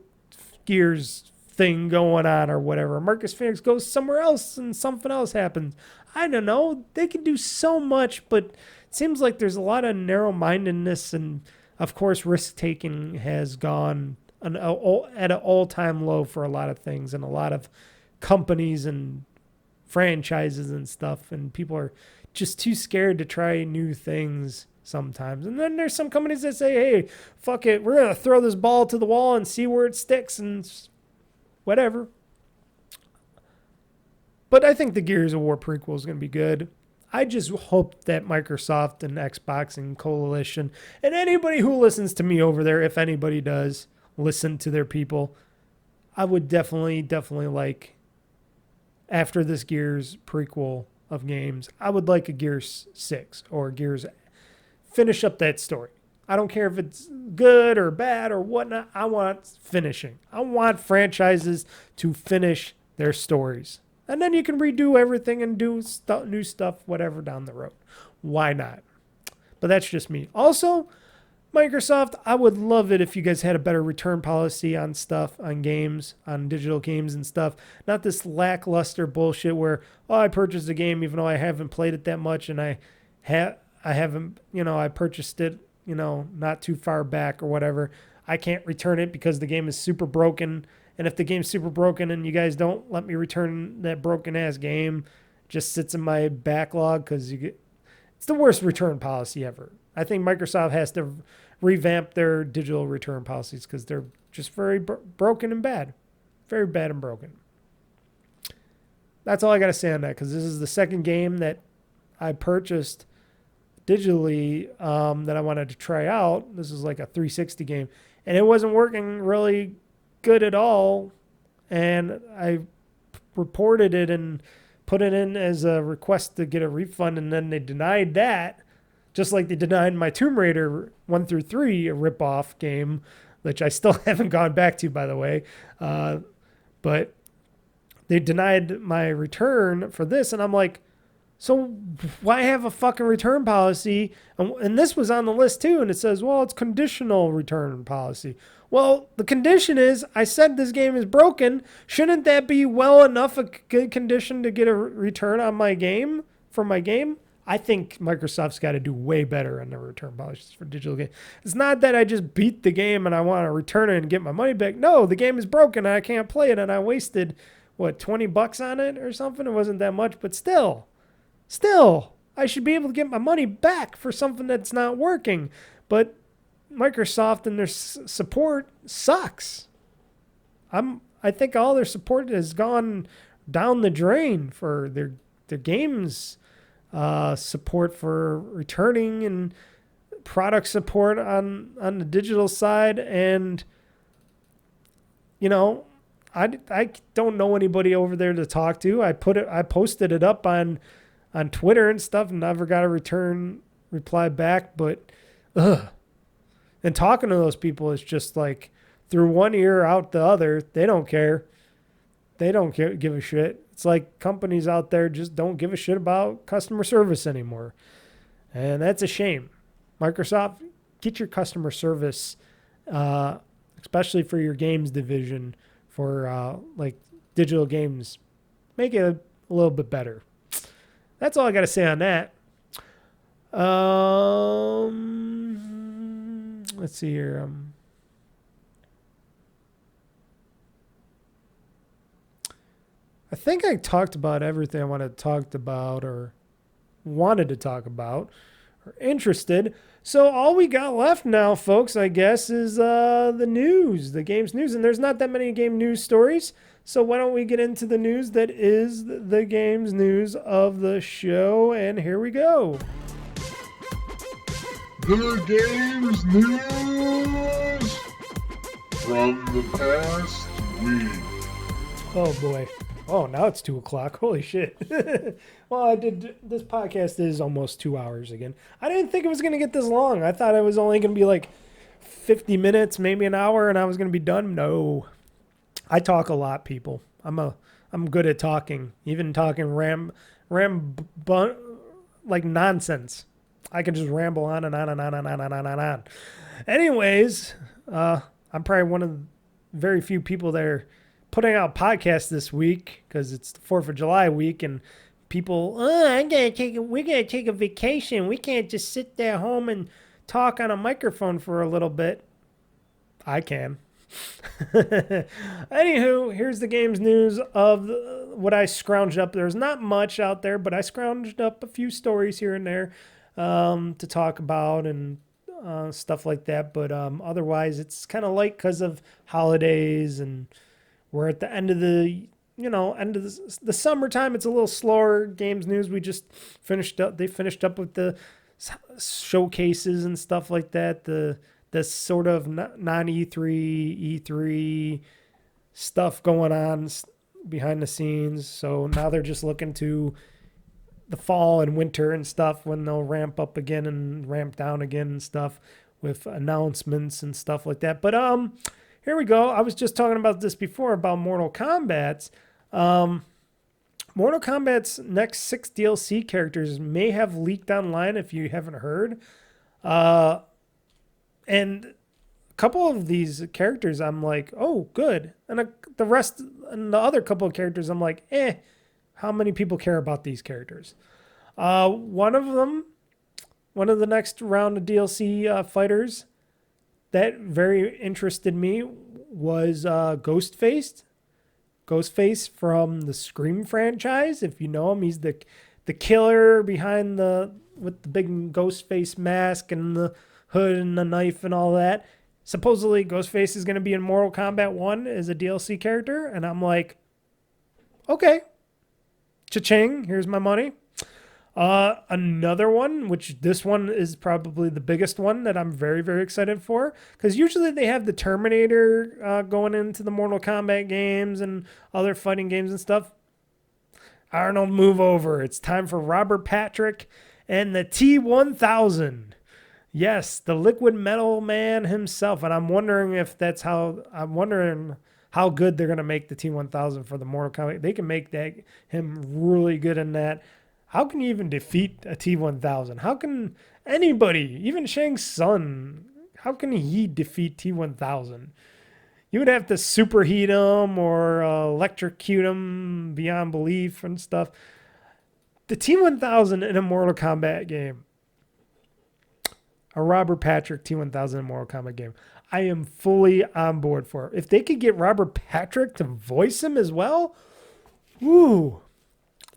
Gears thing going on or whatever. Marcus Phoenix goes somewhere else and something else happens. I don't know. They can do so much, but it seems like there's a lot of narrow-mindedness, and of course, risk-taking has gone at an all-time low for a lot of things, and a lot of companies and franchises and stuff, and people are just too scared to try new things sometimes. And then there's some companies that say, hey, fuck it, we're going to throw this ball to the wall and see where it sticks and whatever. But I think the Gears of War prequel is going to be good. I just hope that Microsoft and Xbox and Coalition and anybody who listens to me over there, if anybody does listen to their people, I would definitely like, after this Gears prequel of games, I would like a Gears 6 or Gears. Finish up that story. I don't care if it's good or bad or whatnot. I want finishing. I want franchises to finish their stories. And then you can redo everything and do new stuff, whatever, down the road. Why not? But that's just me. Also, Microsoft, I would love it if you guys had a better return policy on stuff, on games, on digital games and stuff. Not this lackluster bullshit where, I purchased a game even though I haven't played it that much, and I haven't, I purchased it, not too far back or whatever. I can't return it because the game is super broken. And if the game's super broken and you guys don't let me return that broken ass game, it just sits in my backlog because it's the worst return policy ever. I think Microsoft has to revamp their digital return policies because they're just very broken and bad. Very bad and broken. That's all I got to say on that, because this is the second game that I purchased digitally that I wanted to try out. This is like a 360 game, and it wasn't working really good at all, and I reported it and put it in as a request to get a refund, and then they denied that, just like they denied my Tomb Raider 1 through 3 ripoff game, which I still haven't gone back to, by the way, but they denied my return for this, and I'm like, so why have a fucking return policy? And this was on the list too, and it says, well, it's conditional return policy. Well, the condition is, I said this game is broken. Shouldn't that be well enough a good condition to get a return on my game, for my game? I think Microsoft's got to do way better on their return policies for digital games. It's not that I just beat the game and I want to return it and get my money back. No, the game is broken and I can't play it, and I wasted, $20 on it or something? It wasn't that much, but still, I should be able to get my money back for something that's not working. But Microsoft and their support sucks. I think all their support has gone down the drain for their games support for returning and product support on the digital side. And you know, I don't know anybody over there to talk to. I posted it up on Twitter and stuff, and never got a reply back. But ugh. And talking to those people is just like through one ear out the other. They don't care. They don't give a shit. It's like companies out there just don't give a shit about customer service anymore. And that's a shame. Microsoft, get your customer service, especially for your games division, for like digital games, make it a little bit better. That's all I got to say on that. Let's see here. I think I talked about everything I wanted to talk about or wanted to talk about or interested. So all we got left now, folks, I guess, is the news, the game's news. And there's not that many game news stories. So why don't we get into the news that is the game's news of the show? And here we go. The game's news from the past week. Oh, boy. Oh, now it's 2 o'clock. Holy shit. Well, this podcast is almost 2 hours again. I didn't think it was going to get this long. I thought it was only going to be like 50 minutes, maybe an hour, and I was going to be done. No. I talk a lot, people. I'm good at talking, even talking like nonsense. I can just ramble on and on and on and on and on and on. Anyways, I'm probably one of the very few people that are putting out podcasts this week because it's the 4th of July week, and people, we're gonna take a vacation. We can't just sit there home and talk on a microphone for a little bit. I can. Anywho, here's the game's news of what I scrounged up. There's not much out there, but I scrounged up a few stories here and there to talk about and stuff like that. But otherwise, it's kind of light because of holidays, and we're at the end of the end of the summertime. It's a little slower. Games news. We just finished up. They finished up with the showcases and stuff like that. The sort of non-E3, E3 stuff going on behind the scenes. So now they're just looking to the fall and winter and stuff when they'll ramp up again and ramp down again and stuff with announcements and stuff like that. But here we go. I was just talking about this before about Mortal Kombat's. Mortal Kombat's next 6 DLC characters may have leaked online if you haven't heard. And a couple of these characters, I'm like, oh, good. And the rest, and the other couple of characters, I'm like, how many people care about these characters? One of the next round of DLC fighters that very interested me was Ghostface. Ghostface from the Scream franchise. If you know him, he's the killer behind with the big Ghostface mask and the hood and the knife and all that. Supposedly Ghostface is going to be in Mortal Kombat 1 as a DLC character, and I'm like, okay, cha-ching, here's my money. Another one, which this one is probably the biggest one that I'm very, very excited for, because usually they have the Terminator going into the Mortal Kombat games and other fighting games and stuff. Arnold, move over. It's time for Robert Patrick and the T-1000. Yes, the liquid metal man himself. And I'm wondering how good they're going to make the T-1000 for the Mortal Kombat. They can make him really good in that. How can you even defeat a T-1000? How can anybody, even Shang Tsung, how can he defeat T-1000? You would have to superheat him or electrocute him beyond belief and stuff. The T-1000 in a Mortal Kombat game. A Robert Patrick T-1000 in Mortal Kombat game. I am fully on board for it. If they could get Robert Patrick to voice him as well, woo.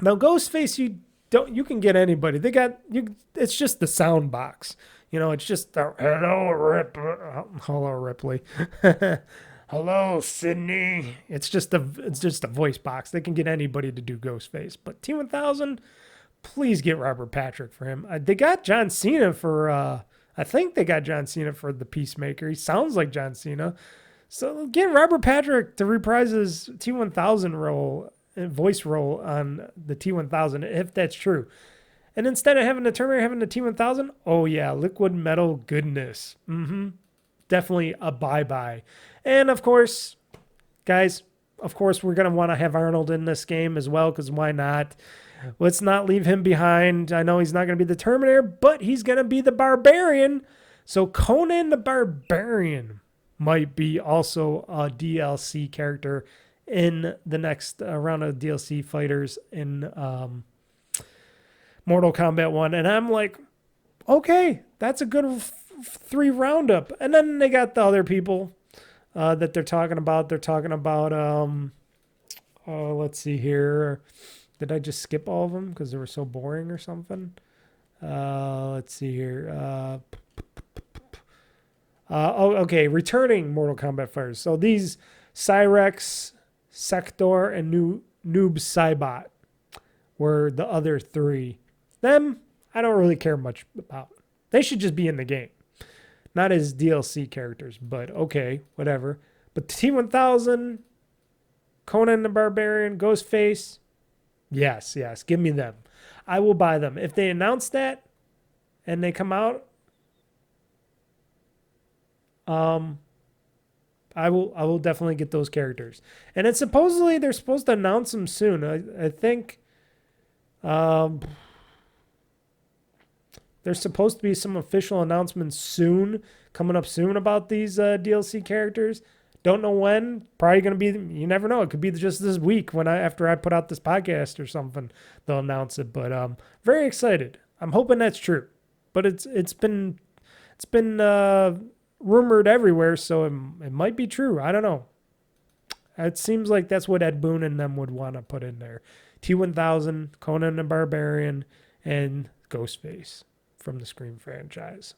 Now Ghostface, you can get anybody. They got you. It's just the sound box. It's just hello Ripley, hello Sydney. It's just a voice box. They can get anybody to do Ghostface. But T-1000, please get Robert Patrick for him. They got John Cena for. I think they got John Cena for the Peacemaker. He sounds like John Cena. So get Robert Patrick to reprise his T1000 role, voice role on the T1000, if that's true. And instead of having the Terminator having the T1000, oh yeah, liquid metal goodness. Definitely a bye-bye. And of course, guys, of course we're going to want to have Arnold in this game as well, because why not? Let's not leave him behind. I know he's not going to be the Terminator, but he's going to be the Barbarian. So Conan the Barbarian might be also a DLC character in the next round of DLC fighters in Mortal Kombat 1. And I'm like, okay, that's a good 3 roundup. And then they got the other people that they're talking about. They're talking about, let's see here. Did I just skip all of them because they were so boring or something? Let's see here. Okay. Returning Mortal Kombat fighters. So these Cyrex, Sector, and Noob Saibot were the other 3. Them, I don't really care much about. They should just be in the game. Not as DLC characters, but okay, whatever. But T1000, Conan the Barbarian, Ghostface, yes, give me them. I will buy them. If they announce that and they come out, I will definitely get those characters. And it's supposedly they're supposed to announce them soon. I think there's supposed to be some official announcements soon, coming up soon about these DLC characters. Don't know when. Probably going to be, you never know. It could be just this week after I put out this podcast or something, they'll announce it. But very excited. I'm hoping that's true. But it's been rumored everywhere, so it might be true. I don't know. It seems like that's what Ed Boon and them would want to put in there. T1000, Conan the Barbarian, and Ghostface from the Scream franchise.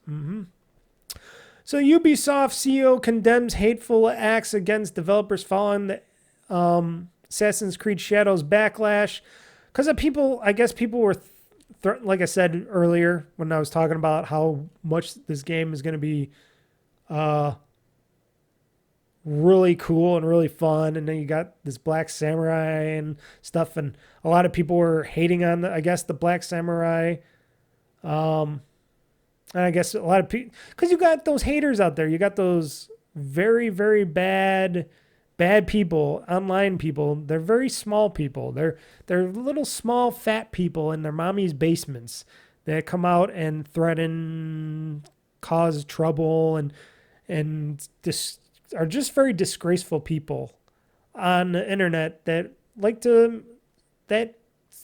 So Ubisoft CEO condemns hateful acts against developers following the Assassin's Creed Shadows backlash. Because of people, I guess people were, like I said earlier when I was talking about how much this game is going to be really cool and really fun. And then you got this Black Samurai and stuff. And a lot of people were hating on, the Black Samurai. And I guess a lot of people, because you got those haters out there. You got those very, very bad people, online people. They're very small people. They're little small fat people in their mommy's basements that come out and threaten, cause trouble, and are just very disgraceful people on the internet that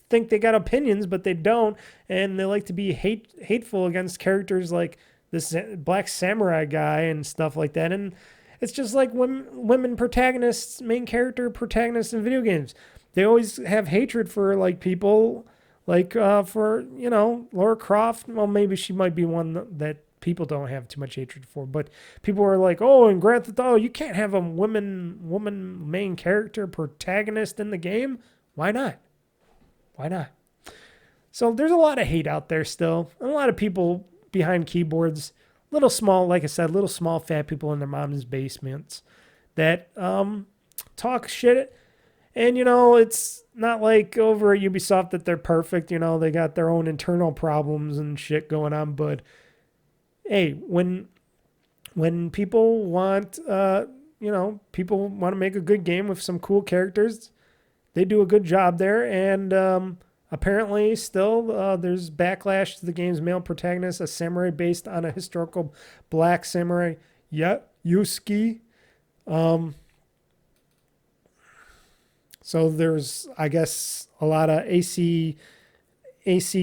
think they got opinions, but they don't, and they like to be hateful against characters like this Black Samurai guy and stuff like that. And it's just like women protagonists, main character protagonists in video games. They always have hatred for like people like for Lara Croft. Well, maybe she might be one that people don't have too much hatred for, but people are like, oh, and Grand Theft Auto, you can't have a woman main character protagonist in the game. Why not? So there's a lot of hate out there still. And a lot of people behind keyboards, little small, like I said, little small fat people in their mom's basements that talk shit. And, it's not like over at Ubisoft that they're perfect. They got their own internal problems and shit going on. But, hey, when people want, people want to make a good game with some cool characters, they do a good job there. And apparently still there's backlash to the game's male protagonist, a samurai based on a historical Black Samurai Yusuke. So there's, I guess, a lot of AC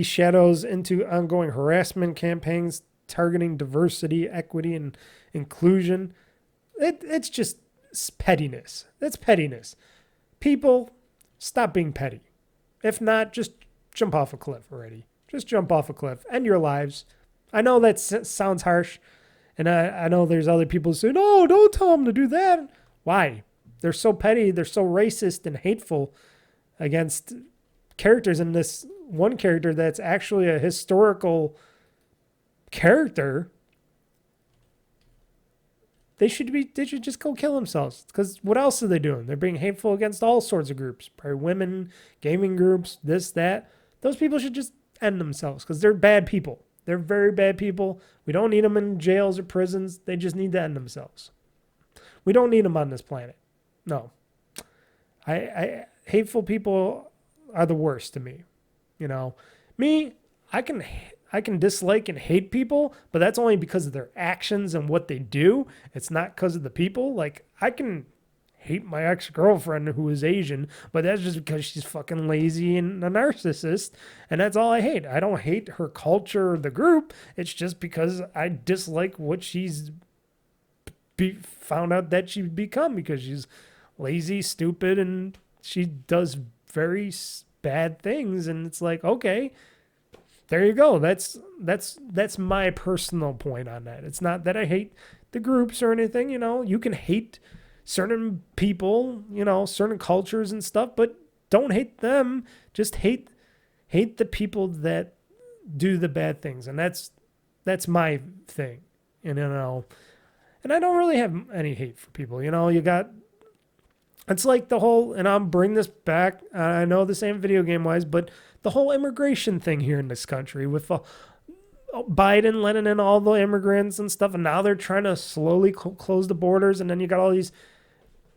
shadows into ongoing harassment campaigns targeting diversity, equity, and inclusion. It's just pettiness. It's pettiness. People, stop being petty. If not, just jump off a cliff already. Just jump off a cliff. End your lives. I know that sounds harsh, and I know there's other people who say, no, don't tell them to do that. Why? They're so petty. They're so racist and hateful against characters. And this one character that's actually a historical character they should just go kill themselves. Because what else are they doing? They're being hateful against all sorts of groups, probably women, gaming groups, this, that. Those people should just end themselves because they're bad people. They're very bad people. We don't need them in jails or prisons. They just need to end themselves. We don't need them on this planet. No. Hateful people are the worst to me. You know, me, I can dislike and hate people, but that's only because of their actions and what they do. It's not because of the people. Like, I can hate my ex-girlfriend who is Asian, but that's just because she's fucking lazy and a narcissist, and that's all I hate. I don't hate her culture or the group. It's just because I dislike what she's found out that she's become, because she's lazy, stupid, and she does very bad things. And it's like, okay, there you go. That's my personal point on that. It's not that I hate the groups or anything. You know, you can hate certain people, you know, certain cultures and stuff, but don't hate them. Just hate the people that do the bad things. And that's my thing. And, you know, and I don't really have any hate for people. You know, it's like the whole, and I'll bring this back. I know this ain't video game wise, but the whole immigration thing here in this country with Biden letting in all the immigrants and stuff. And now they're trying to slowly close the borders. And then you got all these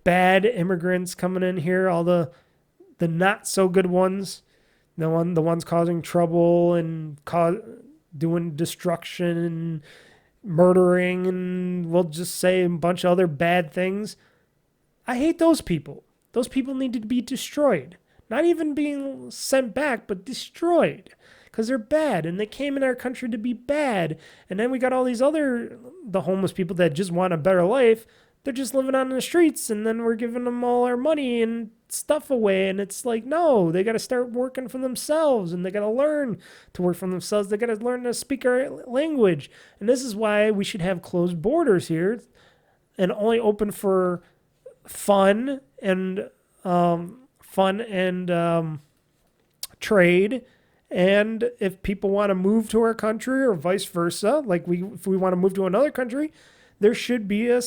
bad immigrants coming in here, all the not so good ones, the ones causing trouble and doing destruction and murdering, and we'll just say a bunch of other bad things. I hate those people. Those people need to be destroyed. Not even being sent back, but destroyed. Because they're bad, and they came in our country to be bad. And then we got all these the homeless people that just want a better life. They're just living on the streets, and then we're giving them all our money and stuff away. And it's like, no, they got to start working for themselves, and they got to learn to work for themselves. They got to learn to speak our language. And this is why we should have closed borders here and only open for fun and trade. And if people want to move to our country or vice versa, like if we want to move to another country, there should be a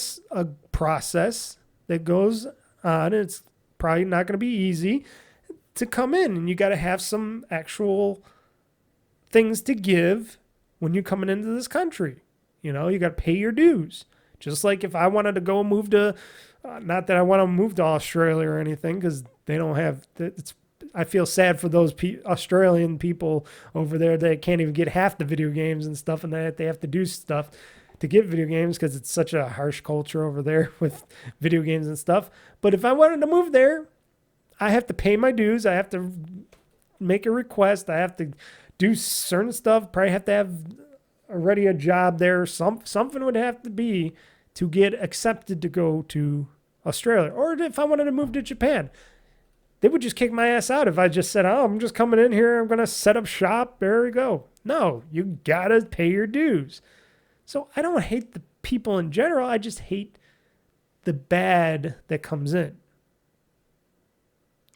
process that goes on. It's probably not going to be easy to come in, and you got to have some actual things to give when you're coming into this country. You know, you got to pay your dues. Just like if I wanted to go move to, not that I want to move to Australia or anything, because they don't have, I feel sad for those Australian people over there that can't even get half the video games and stuff, and that they have to do stuff to get video games because it's such a harsh culture over there with video games and stuff. But if I wanted to move there, I have to pay my dues. I have to make a request. I have to do certain stuff. Probably have to have already a job there. Something would have to be to get accepted to go to Australia. Or if I wanted to move to Japan, they would just kick my ass out if I just said, oh, I'm just coming in here, I'm going to set up shop, there we go. No, you got to pay your dues. So I don't hate the people in general. I just hate the bad that comes in.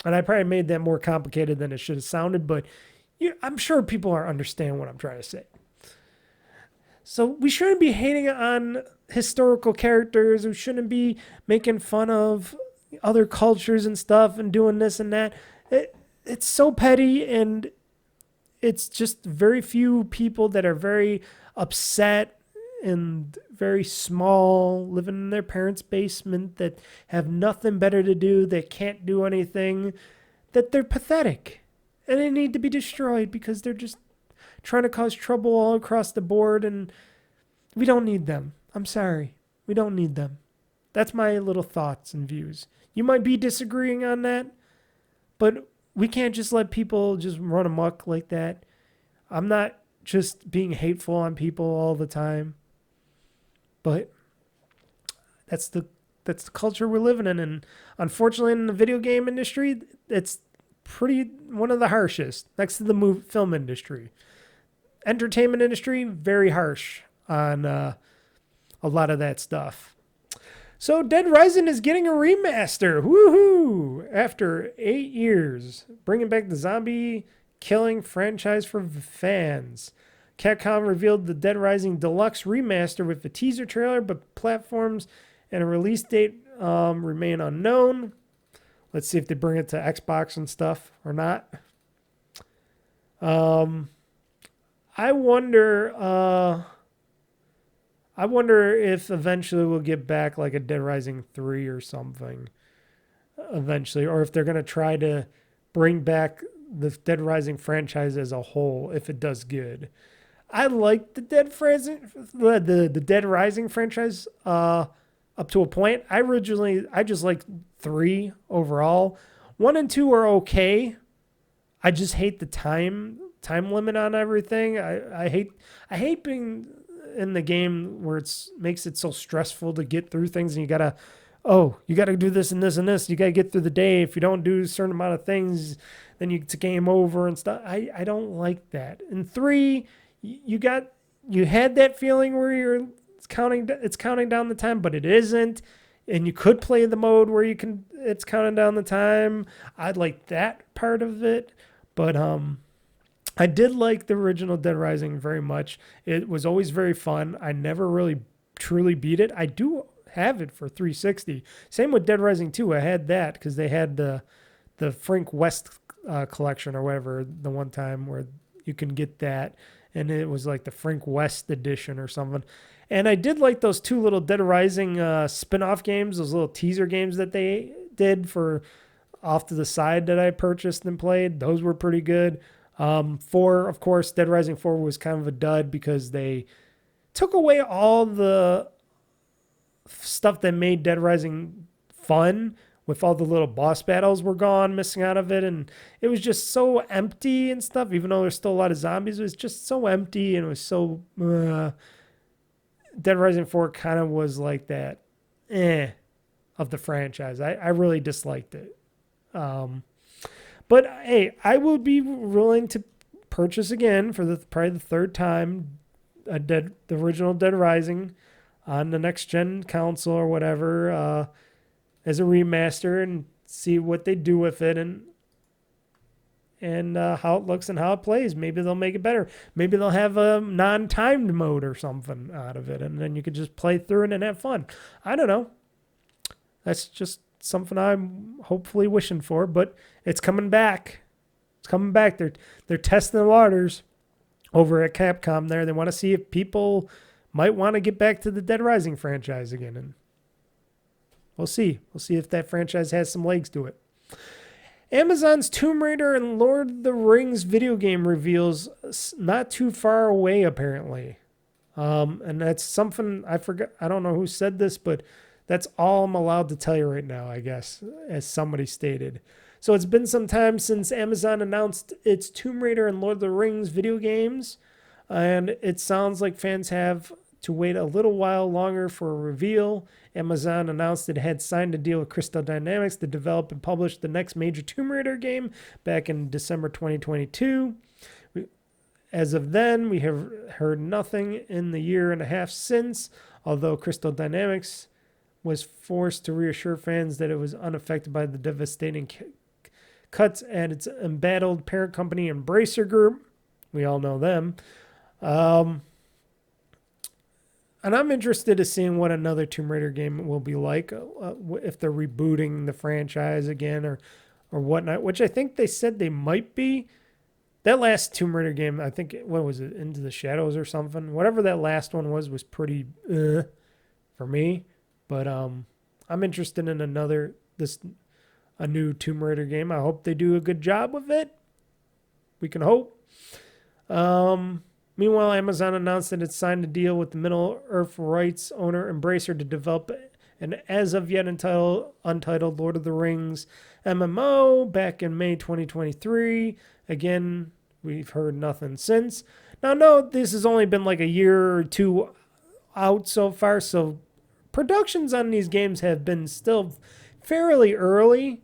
And I probably made that more complicated than it should have sounded, but I'm sure people understand what I'm trying to say. So we shouldn't be hating on historical characters. We shouldn't be making fun of other cultures and stuff and doing this and that. It's so petty, and it's just very few people that are very upset and very small, living in their parents' basement, that have nothing better to do, that can't do anything, that they're pathetic. And they need to be destroyed because they're just trying to cause trouble all across the board, and we don't need them. I'm sorry. We don't need them. That's my little thoughts and views. You might be disagreeing on that, but we can't just let people just run amok like that. I'm not just being hateful on people all the time, but that's the culture we're living in. And unfortunately, in the video game industry, it's one of the harshest, next to the film industry. Entertainment industry, very harsh on a lot of that stuff. So Dead Rising is getting a remaster. Woohoo! After 8 years, bringing back the zombie killing franchise for fans. Capcom revealed the Dead Rising Deluxe remaster with a teaser trailer, but platforms and a release date remain unknown. Let's see if they bring it to Xbox and stuff or not. I wonder. I wonder if eventually we'll get back like a Dead Rising 3 or something. Eventually, or if they're gonna try to bring back the Dead Rising franchise as a whole if it does good. I like the the Dead Rising franchise up to a point. I just like 3 overall. 1 and 2 are okay. I just hate the time limit on everything. I hate being in the game where it's makes it so stressful to get through things, and you gotta do this and this and this. You gotta get through the day. If you don't do a certain amount of things, then it's a game over and stuff. I don't like that. In 3, you had that feeling where it's counting down the time, but it isn't. And you could play the mode where it's counting down the time. I like that part of it, but I did like the original Dead Rising very much. It was always very fun. I never really truly beat it. I do have it for 360. Same with Dead Rising 2. I had that because they had the Frank West collection or whatever the one time where you can get that, and it was like the Frank West edition or something. And I did like those 2 little Dead Rising spin-off games, those little teaser games that they did for off to the side that I purchased and played. Those were pretty good. 4, of course, Dead Rising 4 was kind of a dud because they took away all the stuff that made Dead Rising fun. With all the little boss battles were gone, missing out of it, and it was just so empty and stuff. Even though there's still a lot of zombies, it was just so empty, and it was so. Dead Rising 4 kind of was like that, of the franchise. I really disliked it. But hey, I would be willing to purchase again for probably the 3rd time the original Dead Rising on the next gen console or whatever as a remaster and see what they do with it and how it looks and how it plays. Maybe they'll make it better. Maybe they'll have a non-timed mode or something out of it, and then you could just play through it and have fun. I don't know. That's just something I'm hopefully wishing for, but it's coming back. It's coming back. They're testing the waters over at Capcom there. They want to see if people might want to get back to the Dead Rising franchise again, and we'll see. We'll see if that franchise has some legs to it. Amazon's Tomb Raider and Lord of the Rings video game reveals not too far away, apparently. And that's something I forgot. I don't know who said this, but that's all I'm allowed to tell you right now, I guess, as somebody stated. So it's been some time since Amazon announced its Tomb Raider and Lord of the Rings video games, and it sounds like fans have to wait a little while longer for a reveal. Amazon announced it had signed a deal with Crystal Dynamics to develop and publish the next major Tomb Raider game back in December 2022. As of then, we have heard nothing in the year and a half since, although Crystal Dynamics was forced to reassure fans that it was unaffected by the devastating cuts at its embattled parent company Embracer Group. We all know them. And I'm interested in seeing what another Tomb Raider game will be like, if they're rebooting the franchise again or whatnot, which I think they said they might be. That last Tomb Raider game, I think, what was it, Into the Shadows or something? Whatever that last one was pretty for me. But I'm interested in a new Tomb Raider game. I hope they do a good job with it. We can hope. Meanwhile, Amazon announced that it signed a deal with the Middle-earth rights owner Embracer to develop an as-of-yet untitled Lord of the Rings MMO back in May 2023. Again, we've heard nothing since. Now, no, this has only been like a year or 2 out so far, so productions on these games have been still fairly early.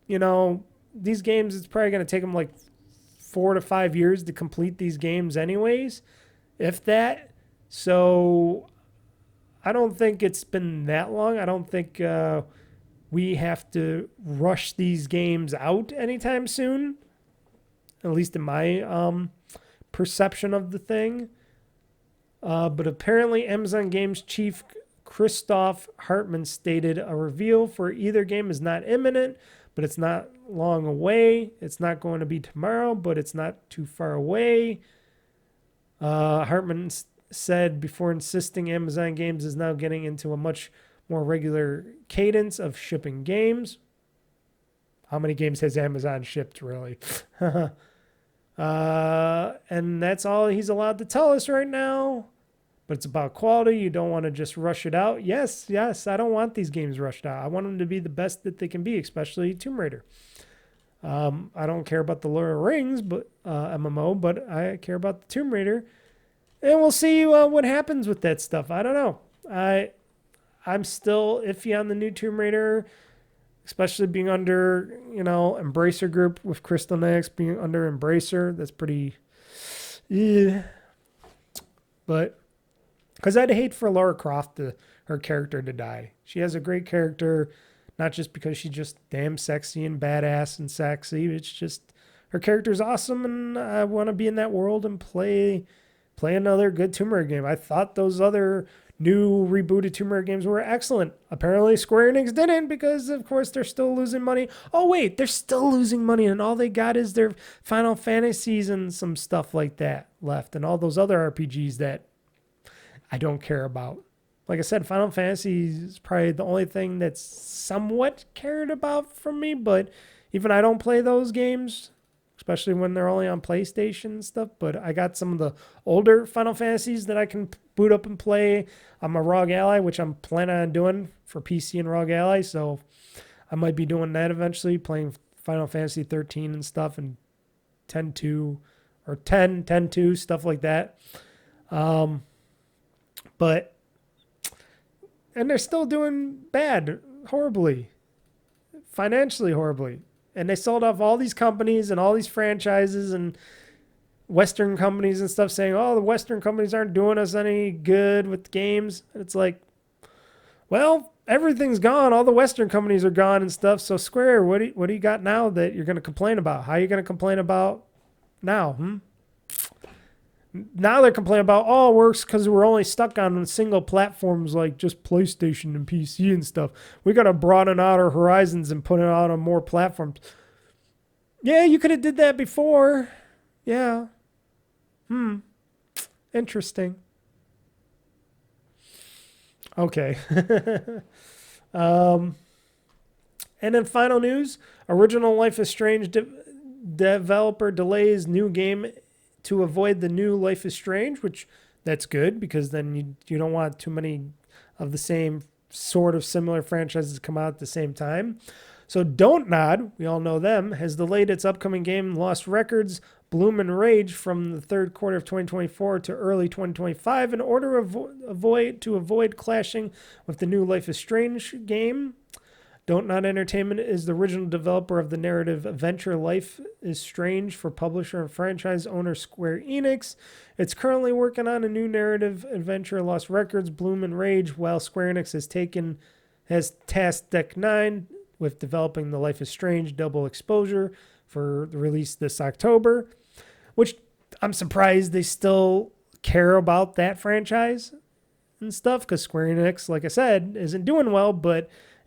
You know, these games, it's probably going to take them like 4 to 5 years to complete these games anyways, if that. So I don't think it's been that long. I don't think we have to rush these games out anytime soon, at least in my perception of the thing. But apparently Amazon Games chief Christoph Hartmann stated a reveal for either game is not imminent, but it's not long away. It's not going to be tomorrow, but it's not too far away. Hartmann said before insisting Amazon Games is now getting into a much more regular cadence of shipping games. How many games has Amazon shipped, really? And that's all he's allowed to tell us right now. But it's about quality. You don't want to just rush it out. Yes, I don't want these games rushed out. I want them to be the best that they can be, especially Tomb Raider. I don't care about the Lord of the Rings but MMO, but I care about the Tomb Raider. And we'll see what happens with that stuff. I don't know. I'm still iffy on the new Tomb Raider, especially being under, Embracer Group with Crystal Dynamics being under Embracer. That's pretty... Yeah. But... because I'd hate for Lara Croft, her character, to die. She has a great character, not just because she's just damn sexy and badass and sexy. It's just her character's awesome, and I want to be in that world and play another good Tomb Raider game. I thought those other new rebooted Tomb Raider games were excellent. Apparently Square Enix didn't because, of course, they're still losing money. Oh, wait, they're still losing money, and all they got is their Final Fantasies and some stuff like that left, and all those other RPGs that I don't care about. Like I said, Final Fantasy is probably the only thing that's somewhat cared about from me, but even I don't play those games, especially when they're only on PlayStation and stuff. But I got some of the older Final Fantasies that I can boot up and play. I'm a ROG Ally, which I'm planning on doing for PC and ROG Ally, so I might be doing that eventually, playing Final Fantasy 13 and stuff, and 10-2 or 10-2, stuff like that. But, and they're still doing bad, horribly, financially horribly. And they sold off all these companies and all these franchises and Western companies and stuff, saying, oh, the Western companies aren't doing us any good with games. And it's like, well, everything's gone. All the Western companies are gone and stuff. So Square, what do you got now that you're going to complain about? How are you going to complain about now? Now they're complaining about, oh, it works because we're only stuck on single platforms like just PlayStation and PC and stuff. We got to broaden out our horizons and put it out on more platforms. Yeah, you could have did that before. Yeah. Interesting. Okay. And then final news, original Life is Strange developer delays new game to avoid the new Life is Strange, which that's good because then you don't want too many of the same sort of similar franchises to come out at the same time. So Don't Nod, we all know them, has delayed its upcoming game Lost Records Bloom and Rage from the third quarter of 2024 to early 2025 in order to avoid clashing with the new Life is Strange game. Don't Nod Entertainment is the original developer of the narrative adventure Life is Strange for publisher and franchise owner Square Enix. It's currently working on a new narrative adventure Lost Records Bloom and Rage, while Square Enix has tasked Deck 9 with developing the Life is Strange Double Exposure for the release this October, which I'm surprised they still care about that franchise and stuff because Square Enix, like I said, isn't doing well,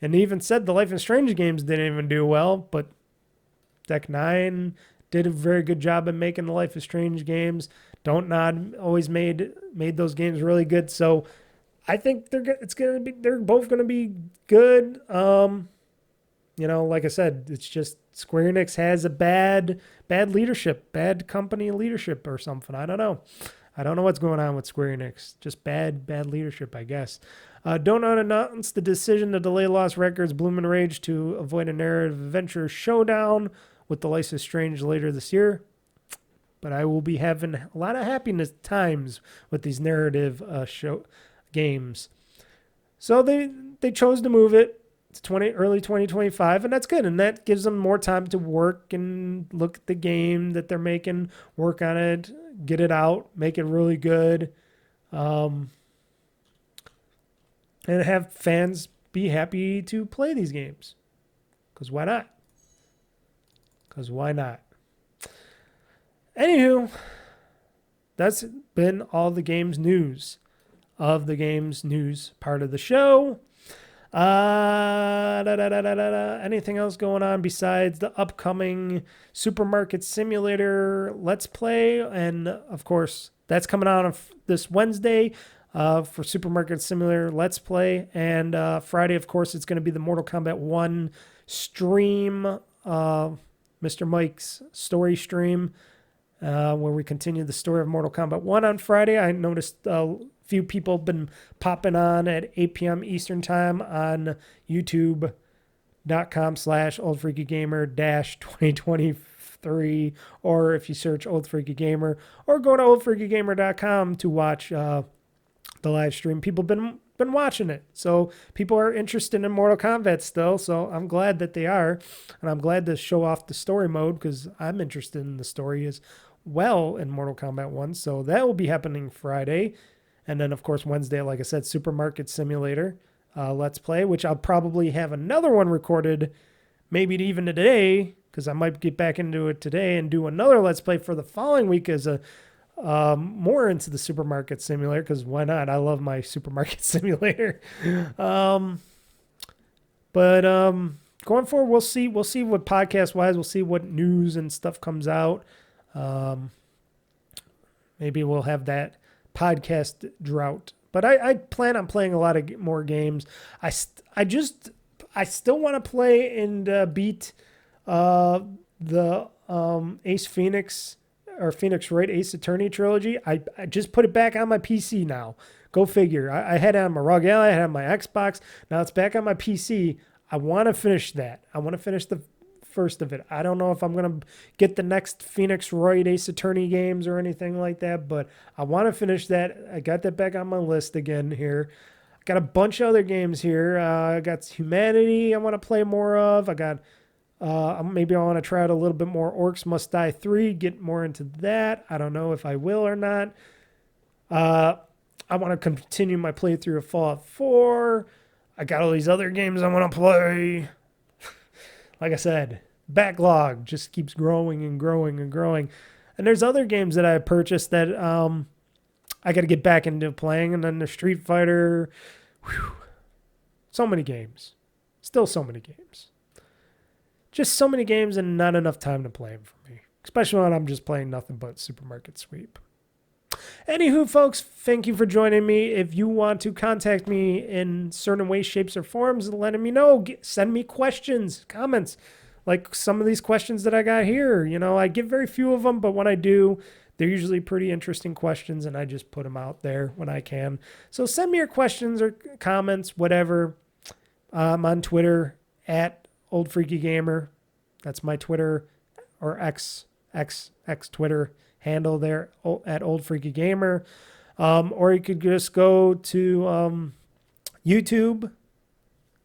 and they even said the Life is Strange games didn't even do well, but Deck 9 did a very good job in making the Life is Strange games. Don't Nod always made those games really good. So I think they're both gonna be good. Like I said, it's just Square Enix has a bad leadership, bad company leadership or something. I don't know. I don't know what's going on with Square Enix. Just bad leadership, I guess. Don't Nod announced the decision to delay Lost Records Bloom and Rage to avoid a narrative adventure showdown with the Life is Strange later this year. But I will be having a lot of happiness times with these narrative show games. So they chose to move it to early 2025, and that's good. And that gives them more time to work and look at the game that they're making, work on it, get it out, make it really good. And have fans be happy to play these games. Because why not? Anywho, that's been all the games news. of the games news part of the show. Anything else going on besides the upcoming Supermarket Simulator Let's Play? And of course, that's coming out this Wednesday for Supermarket Simulator Let's Play. And Friday, of course, it's going to be the Mortal Kombat 1 stream, Mr. Mike's story stream, where we continue the story of Mortal Kombat 1 on Friday. I noticed few people have been popping on at 8 p.m. Eastern time on youtube.com/oldfreakygamer-2023, or if you search Old Freaky Gamer, or go to oldfreakygamer.com to watch the live stream. People been watching it, so people are interested in Mortal Kombat still, so I'm glad that they are, and I'm glad to show off the story mode because I'm interested in the story as well in Mortal Kombat 1, so that will be happening Friday. And then, of course, Wednesday, like I said, Supermarket Simulator Let's Play, which I'll probably have another one recorded, maybe even today, because I might get back into it today and do another Let's Play for the following week as a more into the Supermarket Simulator, because why not? I love my Supermarket Simulator. But going forward, we'll see what podcast-wise, we'll see what news and stuff comes out. Maybe we'll have that podcast drought, but I plan on playing a lot of more games. I still want to play and beat the Ace Phoenix or Phoenix Wright Ace Attorney trilogy. I just put it back on my PC now. Go figure. I had it on my ROG Ally, I had it on my Xbox. Now it's back on my PC. I want to finish that. I want to finish the first of it. I don't know if I'm going to get the next Phoenix Wright Ace Attorney games or anything like that, but I want to finish that. I got that back on my list again here. I got a bunch of other games here. I got Humanity I want to play more of. I got maybe I want to try out a little bit more Orcs Must Die 3, get more into that. I don't know if I will or not. I want to continue my playthrough of Fallout 4. I got all these other games I want to play. Like I said, backlog just keeps growing and growing and growing. And there's other games that I purchased that I got to get back into playing. And then the Street Fighter. Whew, so many games. Still so many games. Just so many games and not enough time to play them for me. Especially when I'm just playing nothing but Supermarket Sweep. Anywho, folks, thank you for joining me. If you want to contact me in certain ways, shapes, or forms, letting me know, send me questions, comments, like some of these questions that I got here. You know, I get very few of them, but when I do, they're usually pretty interesting questions, and I just put them out there when I can. So send me your questions or comments, whatever. I'm on Twitter at Old Freaky Gamer. That's my Twitter or X Twitter handle there at Old Freaky Gamer. Or you could just go to YouTube,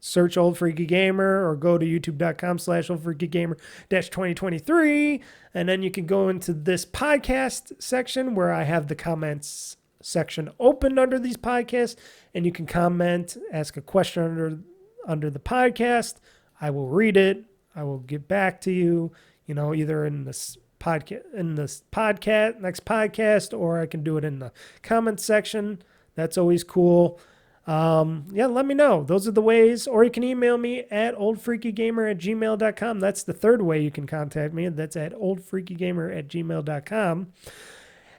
search Old Freaky Gamer, or go to youtube.com/oldfreakygamer-2023. And then you can go into this podcast section where I have the comments section open under these podcasts, and you can comment, ask a question under the podcast. I will read it. I will get back to you, either in this podcast, next podcast, or I can do it in the comment section. That's always cool. Let me know. Those are the ways. Or you can email me at oldfreakygamer@gmail.com. That's the third way you can contact me. That's at oldfreakygamer@gmail.com.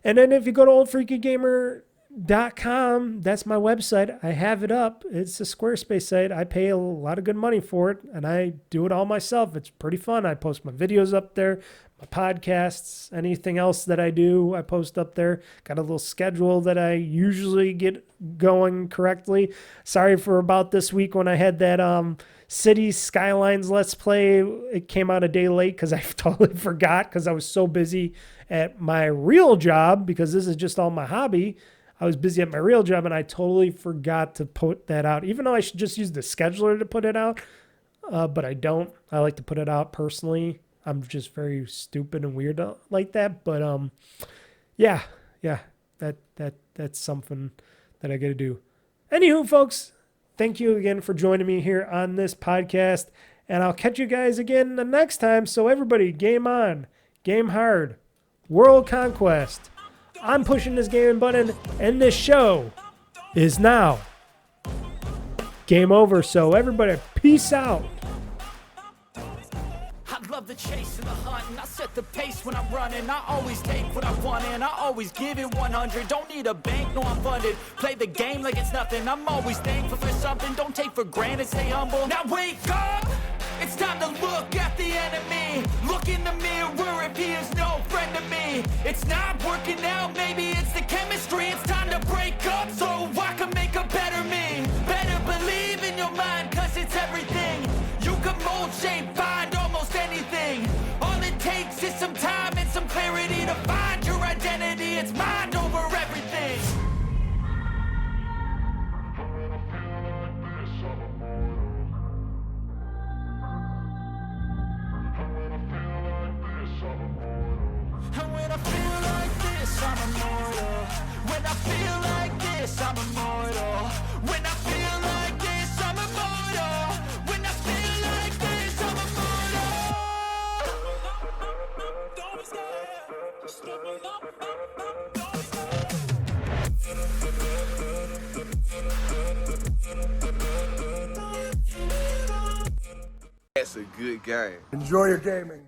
And then if you go to oldfreakygamer.com, that's my website. I have it up. It's a Squarespace site. I pay a lot of good money for it, and I do it all myself. It's pretty fun. I post my videos up there, my podcasts, anything else that I do, I post up there. Got a little schedule that I usually get going correctly. Sorry for about this week when I had that Cities Skylines Let's Play. It came out a day late because I totally forgot because I was so busy at my real job, because this is just all my hobby. I was busy at my real job, and I totally forgot to put that out, even though I should just use the scheduler to put it out. But I don't. I like to put it out personally. I'm just very stupid and weird like that. But that's something that I got to do. Anywho, folks, thank you again for joining me here on this podcast, and I'll catch you guys again the next time. So everybody, game on, game hard, world conquest. I'm pushing this gaming button, and this show is now game over. So everybody, peace out. I love the chase and the hunt, and I set the pace when I'm running. I always take what I want and I always give it 100. Don't need a bank, no I'm funded. Play the game like it's nothing. I'm always thankful for something. Don't take for granted, stay humble. Now wake up! It's time to look at the enemy. Look in the mirror if he is no friend to me. It's not working out, maybe it's the chemistry. It's time to break up so I can make a better me. Better believe in your mind, cause it's everything. You can mold, shape, find almost anything. All it takes is some time and some clarity to find your identity. It's mind over everything. And when I feel like this, I'm immortal. When I feel like this, I'm immortal. When I feel like this, I'm immortal. When I feel like this, I'm immortal. Don't be scared. Step it up. Don't be That's a good game. Enjoy your gaming.